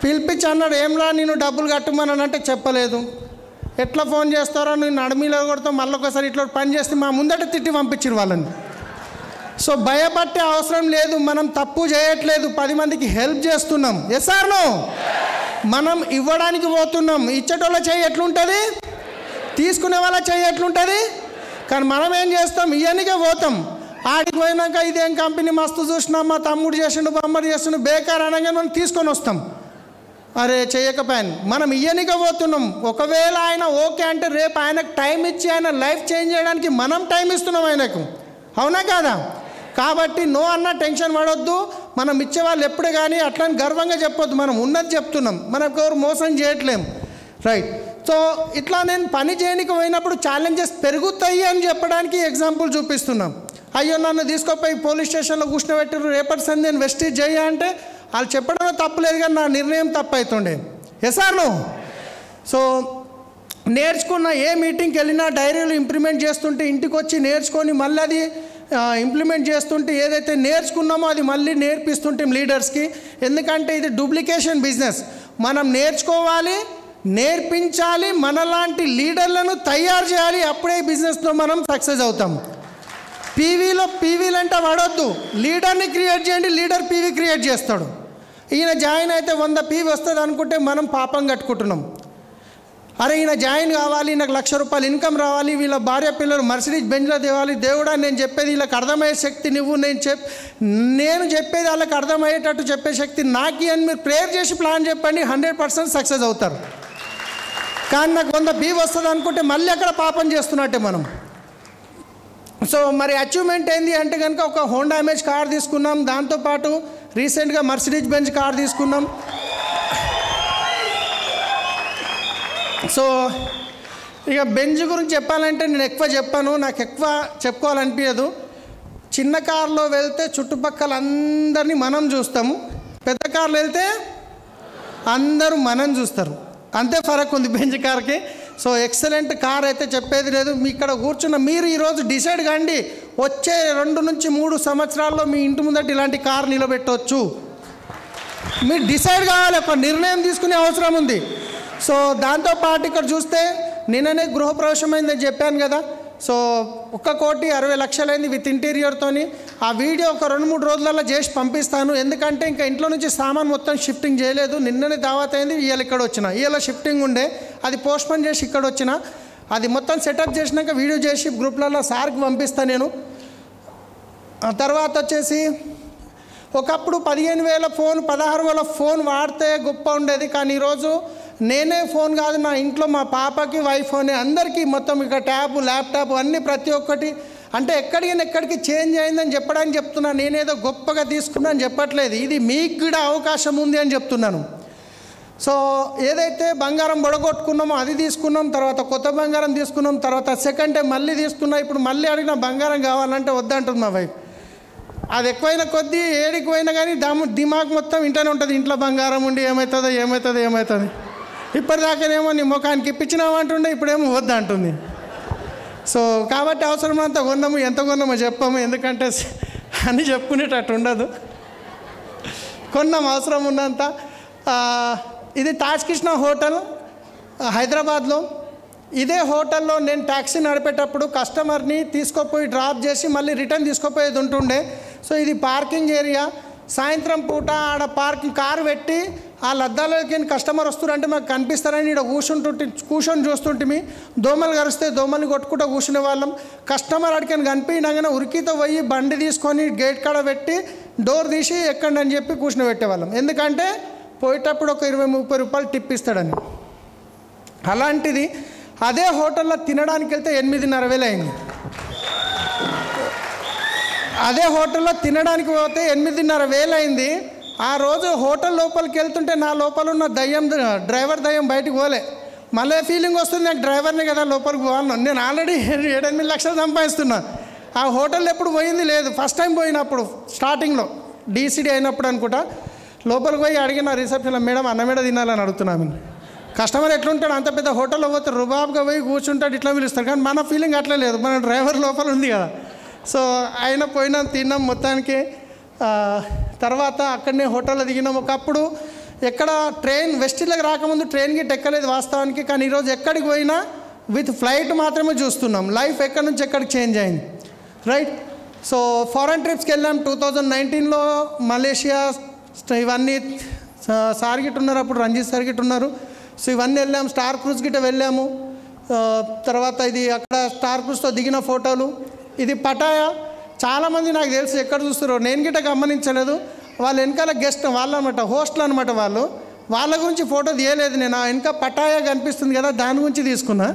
పిలిపించి అన్నాడు, ఏమ్రా నేను డబ్బులు కట్టమని అంటే చెప్పలేదు. ఎట్లా ఫోన్ చేస్తారో నేను నడిమిలో కొడతాం, మళ్ళీ ఒకసారి ఇట్లా పని చేస్తే మా ముందట తిట్టి పంపించారు వాళ్ళని. సో భయపడే అవసరం లేదు, మనం తప్పు చేయట్లేదు, 10 మందికి హెల్ప్ చేస్తున్నాం. Yes or no? మనం ఇవ్వడానికి పోతున్నాం. ఇచ్చేటోళ్ళ చేయి ఎట్లుంటుంది, తీసుకునే వాళ్ళ చేయి ఎట్లుంటుంది. కానీ మనం ఏం చేస్తాం, ఇవన్నీకే పోతాం. ఆడికి పోయినాక ఇదేం కంపెనీ మస్తు చూసినా, మా తమ్ముడు చేసిండు, బొమ్మడు చేసిండు, బేకార్ అనగా మనం తీసుకొని వస్తాం. అరే చేయకపోయాను, మనం ఇయ్యనిక పోతున్నాం. ఒకవేళ ఆయన ఓకే అంటే రేపు ఆయనకు టైం ఇచ్చి ఆయన లైఫ్ చేంజ్ చేయడానికి మనం టైం ఇస్తున్నాం ఆయనకు, అవునా కాదా? కాబట్టి నో అన్న టెన్షన్ పడొద్దు. మనం ఇచ్చేవాళ్ళు ఎప్పుడే కానీ అట్లా గర్వంగా చెప్పొద్దు, మనం ఉన్నది చెప్తున్నాం, మనకు ఎవరు మోసం చేయట్లేము, రైట్? సో ఇట్లా నేను పని చేయడానికి పోయినప్పుడు ఛాలెంజెస్ పెరుగుతాయి అని చెప్పడానికి ఎగ్జాంపుల్ చూపిస్తున్నాం. అయ్యో నన్ను తీసుకుపోయి పోలీస్ స్టేషన్లో కూర్చోబెట్టారు, రేపటి సంది నేను వెస్టేజ్ చేయ అంటే వాళ్ళు చెప్పడమే తప్పులేదు, కానీ నా నిర్ణయం తప్పు అవుతుండే. Yes or no? సో నేర్చుకున్న ఏ మీటింగ్కి వెళ్ళినా డైరీలు ఇంప్లిమెంట్ చేస్తుంటే, ఇంటికి వచ్చి నేర్చుకొని మళ్ళీ అది ఇంప్లిమెంట్ చేస్తుంటే, ఏదైతే నేర్చుకున్నామో అది మళ్ళీ నేర్పిస్తుంటాం లీడర్స్కి. ఎందుకంటే ఇది డూప్లికేషన్ బిజినెస్. మనం నేర్చుకోవాలి, నేర్పించాలి, మనలాంటి లీడర్లను తయారు చేయాలి. అప్పుడే ఈ బిజినెస్లో మనం సక్సెస్ అవుతాం. పీవీలు అంటే పడొద్దు, లీడర్ని క్రియేట్ చేయండి, లీడర్ పీవీ క్రియేట్ చేస్తాడు. ఈయన జాయిన్ అయితే 100 పీవీ వస్తుంది అనుకుంటే మనం పాపం కట్టుకుంటున్నాం. అరే ఈయన జాయిన్ కావాలి, నాకు ₹1,00,000 ఇన్కమ్ రావాలి, వీళ్ళ భార్య పిల్లలు మర్సిడీస్ బెంజ్లో తేవాలి, దేవుడా నేను చెప్పేది వీళ్ళకి అర్థమయ్యే శక్తి నువ్వు, నేను చెప్పేది వాళ్ళకి అర్థమయ్యేటట్టు చెప్పే శక్తి నాకి అని మీరు ప్రేయర్ చేసి ప్లాన్ చెప్పండి, 100% సక్సెస్ అవుతారు. కానీ నాకు 100 పీవీ వస్తుంది అనుకుంటే మళ్ళీ అక్కడ పాపం చేస్తున్నట్టే మనం. సో మరి అచీవ్మెంట్ ఏంది అంటే కనుక ఒక హోండా ఇమేజ్ కార్ తీసుకున్నాం, దాంతోపాటు రీసెంట్గా మర్సిడీస్ బెంజ్ కార్ తీసుకున్నాం. సో ఇక బెంజ్ గురించి చెప్పాలంటే నేను ఎక్కువ చెప్పాను, నాకు ఎక్కువ చెప్పుకోవాలనిపించదు. చిన్న కార్లో వెళ్తే చుట్టుపక్కల అందరినీ మనం చూస్తాము, పెద్ద కార్లో వెళ్తే అందరూ మనం చూస్తారు, అంతే ఫరక్ ఉంది బెంజ్ కార్కి. సో ఎక్సలెంట్ కార్ అయితే చెప్పేది లేదు. మీ ఇక్కడ కూర్చున్న మీరు ఈరోజు డిసైడ్ కండి, వచ్చే 2 నుంచి 3 సంవత్సరాల్లో మీ ఇంటి ముందట ఇలాంటి కార్ నిలబెట్టవచ్చు. మీరు డిసైడ్ కావాలి, ఒక నిర్ణయం తీసుకునే అవసరం ఉంది. సో దాంతోపాటు ఇక్కడ చూస్తే నిన్ననే గృహప్రవేశం అయిందని చెప్పాను కదా. సో 1,60,00,000 అయింది విత్ ఇంటీరియర్తోని. ఆ వీడియో ఒక 2-3 రోజులలో చేసి పంపిస్తాను, ఎందుకంటే ఇంకా ఇంట్లో నుంచి సామాన్ మొత్తం షిఫ్టింగ్ చేయలేదు. నిన్ననే దావత్ అయింది, ఇవాళ ఇక్కడ వచ్చిన, ఇవాళ షిఫ్టింగ్ ఉండే, అది పోస్ట్పోన్ చేసి ఇక్కడ వచ్చిన. అది మొత్తం సెటప్ చేసినాక వీడియో చేసి గ్రూప్లలో సార్కి పంపిస్తాను నేను. తర్వాత వచ్చేసి ఒకప్పుడు 15,000 ఫోన్ 16,000 ఫోన్ వాడితే గొప్ప ఉండేది, కానీ ఈరోజు నేనే ఫోన్ కాదు, నా ఇంట్లో మా పాపకి వైఫోనే, అందరికీ మొత్తం ఇక ట్యాబ్ ల్యాప్టాప్ అన్నీ ప్రతి ఒక్కటి. అంటే ఎక్కడికి చేంజ్ అయిందని చెప్పడానికి చెప్తున్నా, నేనేదో గొప్పగా తీసుకున్నాను చెప్పట్లేదు, ఇది మీకు కూడా అవకాశం ఉంది అని చెప్తున్నాను. సో ఏదైతే బంగారం బొడగొట్టుకున్నామో అది తీసుకున్నాం, తర్వాత కొత్త బంగారం తీసుకున్నాం, తర్వాత సెకండ్ టైం మళ్ళీ తీసుకున్నా. ఇప్పుడు మళ్ళీ అడిగిన బంగారం కావాలంటే వద్దంటుంది మా వైఫ్. అది ఎక్కువైన కొద్దీ ఏడికి పోయినా కానీ దిమాగ్ మొత్తం ఇంట్లోనే ఉంటుంది, ఇంట్లో బంగారం ఉండి ఏమవుతుంది. ఇప్పటిదాకానేమో నీ ముఖానికి ఇప్పించినామంటుండే, ఇప్పుడేమో వద్దంటుంది. సో కాబట్టి అవసరమంతా కొన్నాము, ఎంత కొన్నామో చెప్పాము, ఎందుకంటే అని చెప్పుకునేటట్టు ఉండదు. కొన్నాం అవసరం ఉన్నంత. ఇది తాజ్ కృష్ణ హోటల్ హైదరాబాద్లో. ఇదే హోటల్లో నేను ట్యాక్సీ నడిపేటప్పుడు కస్టమర్ని తీసుకుపోయి డ్రాప్ చేసి మళ్ళీ రిటర్న్ తీసుకుపోయేది ఉంటుండే. సో ఇది పార్కింగ్ ఏరియా. సాయంత్రం పూట ఆడ పార్కింగ్ కారు పెట్టి ఆ లద్దాలోకి కస్టమర్ వస్తున్నారంటే మాకు కనిపిస్తారని ఇక్కడ కూర్చొని చూస్తుంటే దోమలు కరిస్తే దోమల్ని కొట్టుకుంటూ కూర్చునే వాళ్ళం. కస్టమర్ అడిగిన కనిపించగానే ఉరికితో పోయి బండి తీసుకొని గేట్ కాడ పెట్టి డోర్ తీసి ఎక్కండి అని చెప్పి కూర్చుని పెట్టేవాళ్ళం, ఎందుకంటే పోయేటప్పుడు ఒక 20-30 రూపాయలు టిప్ ఇస్తాడని. అలాంటిది అదే హోటల్లో తినడానికి వెళ్తే 8,500 అయింది. అదే హోటల్లో తినడానికి పోతే 8,500 అయింది. ఆ రోజు హోటల్ లోపలికి వెళ్తుంటే నా లోపల ఉన్న దయ్యం, డ్రైవర్ దయ్యం బయటకు పోలే. మళ్ళీ ఫీలింగ్ వస్తుంది, నాకు డ్రైవర్ని కదా లోపలికి పోవాలను. నేను ఆల్రెడీ 7-8 లక్షలు సంపాదిస్తున్నా. ఆ హోటల్ ఎప్పుడు పోయింది లేదు. ఫస్ట్ టైం పోయినప్పుడు స్టార్టింగ్లో డీసీడీ అయినప్పుడు అనుకుంటా, లోపలికి పోయి అడిగిన రిసెప్షన్లో, మేడం అన్నమేడ తినాలని అడుగుతున్నాను. కస్టమర్ ఎట్లుంటాడు, అంత పెద్ద హోటల్లో పోతే రుబాబ్గా పోయి కూర్చుంటాడు, ఇట్లా పిలుస్తాడు. కానీ మన ఫీలింగ్ అట్లా లేదు, మన డ్రైవర్ లోపల ఉంది కదా. సో ఆయన పోయినాం, తిన్నాం మొత్తానికి. తర్వాత అక్కడనే హోటల్లో దిగినాం. ఒకప్పుడు ఎక్కడ ట్రైన్ వెస్టిల్కి రాకముందు ట్రైన్కి ఎక్కలేదు వాస్తవానికి. కానీ ఈరోజు ఎక్కడికి పోయినా విత్ ఫ్లైట్ మాత్రమే చూస్తున్నాం. లైఫ్ ఎక్కడి నుంచి ఎక్కడికి చేంజ్ అయింది, రైట్. సో ఫారెన్ ట్రిప్స్కి వెళ్ళాం 2019లో. మలేషియా ఇవన్నీ సార్ గిట్ ఉన్నారు, అప్పుడు రంజిత్ సార్ గిట్ ఉన్నారు. సో ఇవన్నీ వెళ్ళాము. స్టార్ క్రూజ్ గిట్ట వెళ్ళాము. తర్వాత ఇది అక్కడ స్టార్ క్రూజ్తో దిగిన ఫోటోలు. ఇది పటాయా. చాలామంది నాకు తెలుసు ఎక్కడ చూస్తారో, నేను గిట్ట గమనించలేదు. వాళ్ళు వెనకాల గెస్ట్ వాళ్ళు అనమాట, హోస్ట్లు అనమాట. వాళ్ళ గురించి ఫోటో తీయలేదు నేను. వెనక పటాయా కనిపిస్తుంది కదా, దాని గురించి తీసుకున్నా.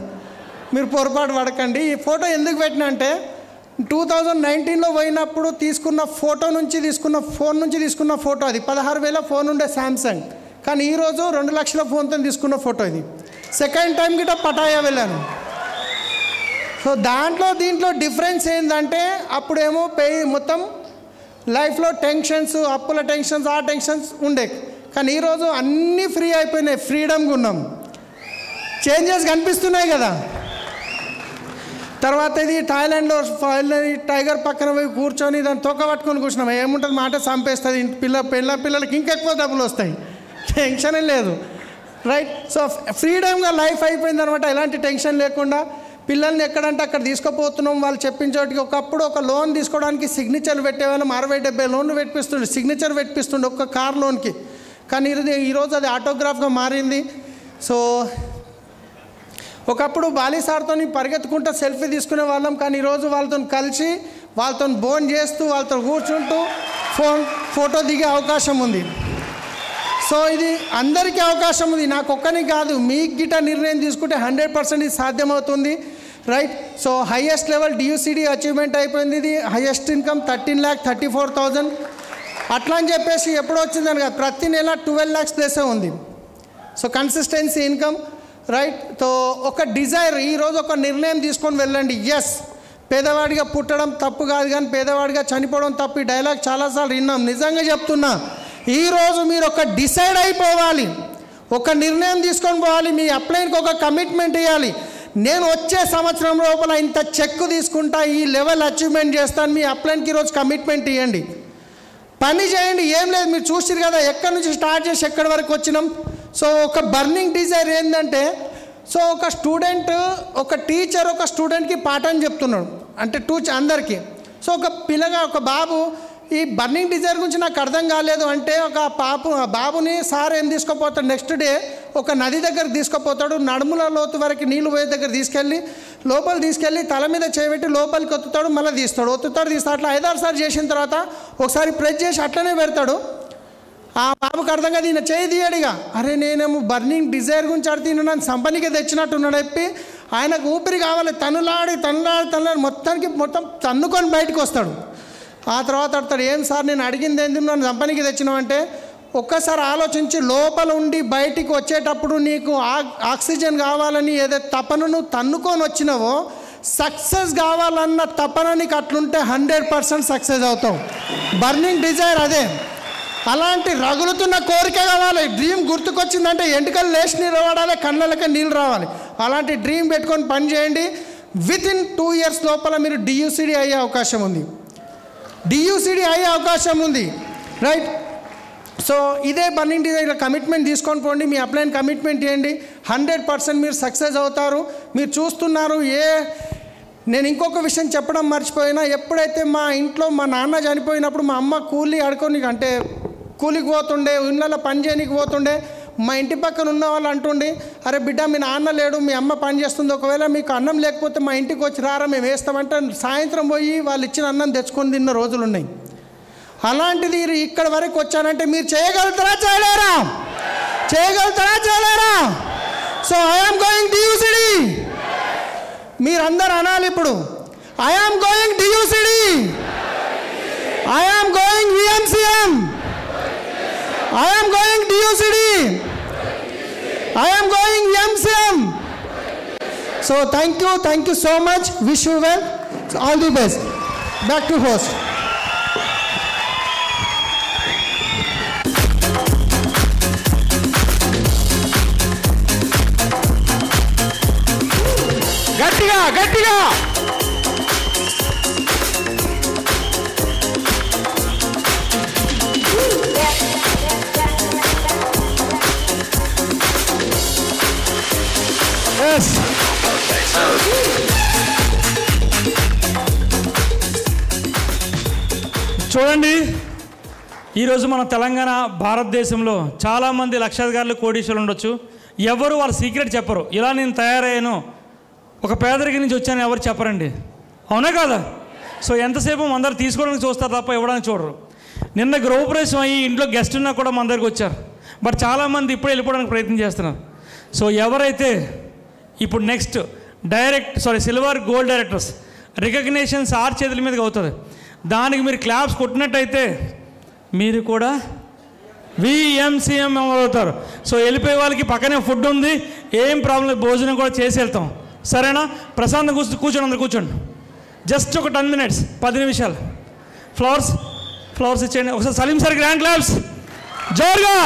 మీరు పొరపాటు పడకండి. ఈ ఫోటో ఎందుకు పెట్టినా అంటే 2019లో పోయినప్పుడు తీసుకున్న ఫోటో నుంచి ఫోన్ నుంచి తీసుకున్న ఫోటో. అది 16,000 ఫోన్ ఉండే శాంసంగ్. కానీ ఈరోజు 2 లక్షల ఫోన్తో తీసుకున్న ఫోటో ఇది. సెకండ్ టైం గిట్ట పటాయా వెళ్ళాను. సో దీంట్లో డిఫరెన్స్ ఏంటంటే, అప్పుడేమో మొత్తం లైఫ్లో టెన్షన్స్, అప్పుల టెన్షన్స్, ఆ టెన్షన్స్ ఉండే. కానీ ఈరోజు అన్నీ ఫ్రీ అయిపోయినాయి, ఫ్రీడమ్గా ఉన్నాం. చేంజెస్ కనిపిస్తున్నాయి కదా. తర్వాత ఇది థాయిలాండ్లో టైగర్ పక్కన పోయి కూర్చొని దాన్ని తొక్క పట్టుకొని కూర్చున్నాం. ఏముంటుంది, మాట చంపేస్తుంది. పిల్లలకి ఇంకెక్కువ డబ్బులు వస్తాయి, టెన్షనే లేదు, రైట్. సో ఫ్రీడమ్గా లైఫ్ అయిపోయింది అనమాట, ఎలాంటి టెన్షన్ లేకుండా. పిల్లల్ని ఎక్కడంటే అక్కడ తీసుకుపోతున్నాం, వాళ్ళు చెప్పిన చోటికి. ఒకప్పుడు ఒక లోన్ తీసుకోవడానికి సిగ్నేచర్లు పెట్టేవాళ్ళం, 60-70 లోన్లు సిగ్నేచర్ పెట్టిస్తుండే ఒక్క కార్ లోన్కి. కానీ ఈరోజు అది ఆటోగ్రాఫ్గా మారింది. సో ఒకప్పుడు బాలీ సార్తో పరిగెత్తుకుంటూ సెల్ఫీ తీసుకునే వాళ్ళం. కానీ ఈరోజు వాళ్ళతో కలిసి, వాళ్ళతో బోన్ చేస్తూ, వాళ్ళతో కూర్చుంటూ ఫోటో దిగే అవకాశం ఉంది. సో ఇది అందరికీ అవకాశం ఉంది, నాకు ఒక్కనికి కాదు. మీకు గిట్ట నిర్ణయం తీసుకుంటే 100% ఇది సాధ్యమవుతుంది, right. So highest level DUCD achievement అయిపోయింది. ఇది హైయెస్ట్ ఇన్కమ్ 13,34,000. అట్లా అని చెప్పేసి ఎప్పుడో వచ్చిందని కాదు, ప్రతి నెల 12 lakhs ప్లస్ ఉంది. So consistency income, right. So ఒక డిజైర్, ఈరోజు ఒక నిర్ణయం తీసుకొని వెళ్ళండి. ఎస్, పేదవాడిగా పుట్టడం తప్పు కాదు, కానీ పేదవాడిగా చనిపోవడం తప్పు. ఈ డైలాగ్ చాలాసార్లు విన్నాం. నిజంగా చెప్తున్నా, ఈరోజు మీరు ఒక డిసైడ్ అయిపోవాలి, ఒక నిర్ణయం తీసుకొని పోవాలి. మీ అప్లైన్కి ఒక కమిట్మెంట్ ఇవ్వాలి. నేను వచ్చే సంవత్సరం లోపల ఇంత చెక్ తీసుకుంటా, ఈ లెవెల్ అచీవ్మెంట్ చేస్తాను. మీ అప్లైన్కి ఈరోజు కమిట్మెంట్ ఇవ్వండి, పని చేయండి. ఏం లేదు, మీరు చూసిరు కదా ఎక్కడి నుంచి స్టార్ట్ చేసి ఎక్కడి వరకు వచ్చినాం. సో ఒక బర్నింగ్ డిజైర్ ఏంటంటే, సో ఒక స్టూడెంట్, ఒక టీచర్ ఒక స్టూడెంట్కి పాఠం చెప్తున్నాడు అంటే అందరికీ. సో ఒక బాబు ఈ బర్నింగ్ డిజైర్ గురించి నాకు అర్థం కాలేదు అంటే, ఒక బాబుని సార్ ఏం తీసుకుపోతాడు, నెక్స్ట్ డే ఒక నది దగ్గర తీసుకుపోతాడు. నడుముల లోతు వరకు నీళ్ళు పోయే దగ్గర లోపల తీసుకెళ్ళి తల మీద చేయబెట్టి లోపలికి ఒత్తుతాడు, మళ్ళీ తీస్తాడు. అట్లా 5-6 సార్లు చేసిన తర్వాత ఒకసారి ప్రెస్ చేసి అట్లనే పెడతాడు. ఆ బాబుకి అర్థం కాదు, ఈయన చేయి తీయడిగా. అరే నేనేమో బర్నింగ్ డిజైర్ గురించి అడిగిన నన్ను సంపనికి తెచ్చినట్టున్నాడు చెప్పి ఆయనకు ఊపిరి కావాలి. తనులాడి మొత్తం తన్నుకొని బయటకు వస్తాడు. ఆ తర్వాత అడతాడు, ఏం సార్ నేను అడిగింది ఏంది, నన్ను సంపనికి తెచ్చినావంటే, ఒక్కసారి ఆలోచించి లోపల ఉండి బయటికి వచ్చేటప్పుడు నీకు ఆక్సిజన్ కావాలని ఏదైతే తపన నువ్వు తన్నుకొని వచ్చినావో, సక్సెస్ కావాలన్న తపన నీకు అట్లుంటే 100% సక్సెస్ అవుతావు. బర్నింగ్ డిజైర్ అదే. అలాంటి రగులుతున్న కోరిక కావాలి. డ్రీమ్ గుర్తుకొచ్చిందంటే ఎంటికలు లేచి నిలబడాలి, కళ్ళకి నీళ్ళు రావాలి. అలాంటి డ్రీమ్ పెట్టుకొని పని చేయండి. వితిన్ 2 years లోపల మీరు DUCD అయ్యే అవకాశం ఉంది, రైట్. సో ఇదే బర్నింగ్ డిజైర్ కమిట్మెంట్ తీసుకొని పోండి, మీ అప్లైన్ కమిట్మెంట్ చేయండి. 100% మీరు సక్సెస్ అవుతారు. మీరు చూస్తున్నారు. నేను ఇంకొక విషయం చెప్పడం మర్చిపోయినా, ఎప్పుడైతే మా ఇంట్లో మా నాన్న చనిపోయినప్పుడు మా అమ్మ కూలికి పోతుండే, ఇళ్ళలో పని చేయడానికి పోతుండే. మా ఇంటి పక్కన ఉన్న వాళ్ళు అంటుండే, అరే బిడ్డ మీ నాన్న లేడు, మీ అమ్మ పని చేస్తుంది, ఒకవేళ మీకు అన్నం లేకపోతే మా ఇంటికి వచ్చి రారా, మేము వేస్తామంటే సాయంత్రం పోయి వాళ్ళు ఇచ్చిన అన్నం తెచ్చుకొని తిన్న రోజులు ఉన్నాయి. అలాంటిది ఇక్కడ వరకు వచ్చానంటే మీరు చేయగలుగుతారా చేయలేరా? So I'm going DUCD. మీరందరూ అనాలి ఇప్పుడు, I'm going DUCD, I'm going VMCM, I am going DUCD. I am going MCM. So thank you so much. Wish you well. All the best. Back to host. గట్టిగా చూడండి, ఈరోజు మన తెలంగాణ భారతదేశంలో చాలామంది లక్షాధికారులు కోటీశ్వరులు ఉండొచ్చు. ఎవరు వాళ్ళ సీక్రెట్ చెప్పరు. ఇలా నేను తయారయ్యాను, ఒక పేదరికం నుంచి వచ్చాను ఎవరు చెప్పరండి. అవునా కాదా? సో ఎంతసేపు అందరు తీసుకోవడానికి చూస్తారు తప్ప ఇవ్వడానికి చూడరు. నిన్న గృహప్రవేశం అయ్యి ఇంట్లో గెస్ట్ ఉన్నా కూడా మన దగ్గరికి వచ్చారు. బట్ చాలామంది ఇప్పుడు వెళ్ళిపోవడానికి ప్రయత్నం చేస్తున్నారు. సో ఎవరైతే ఇప్పుడు next silver gold directors recognitions 6 చేతుల మీదకి అవుతుంది. దానికి మీరు క్లాప్స్ కొట్టినట్టయితే మీరు కూడా VMCM అవుతారు. సో వెళ్ళిపోయే వాళ్ళకి పక్కనే ఫుడ్ ఉంది, ఏం ప్రాబ్లం లేదు, భోజనం కూడా చేసి వెళ్తాం. సరేనా? ప్రశాంతం కూర్చోండి, అందరు కూర్చోండి. జస్ట్ ఒక 10 minutes, 10 నిమిషాలు. ఫ్లవర్స్ ఇచ్చేయండి. ఒకసారి సలీం సార్ గ్రాండ్ క్లాప్స్ జోరుగా.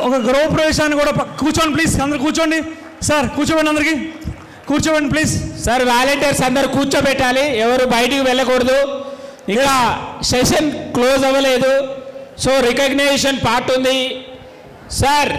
ఒక గృహప్రవేశాన్ని కూడా కూర్చోండి ప్లీజ్, అందరు కూర్చోండి. సార్ కూర్చోండి, అందరికీ కూర్చోండి ప్లీజ్. సార్ వాలంటీర్స్ అందరు కూర్చోబెట్టాలి, ఎవరు బయటికి వెళ్ళకూడదు. ఇంకా సెషన్ క్లోజ్ అవ్వలేదు. సో రికగ్నిషన్ పార్ట్ ఉంది సార్.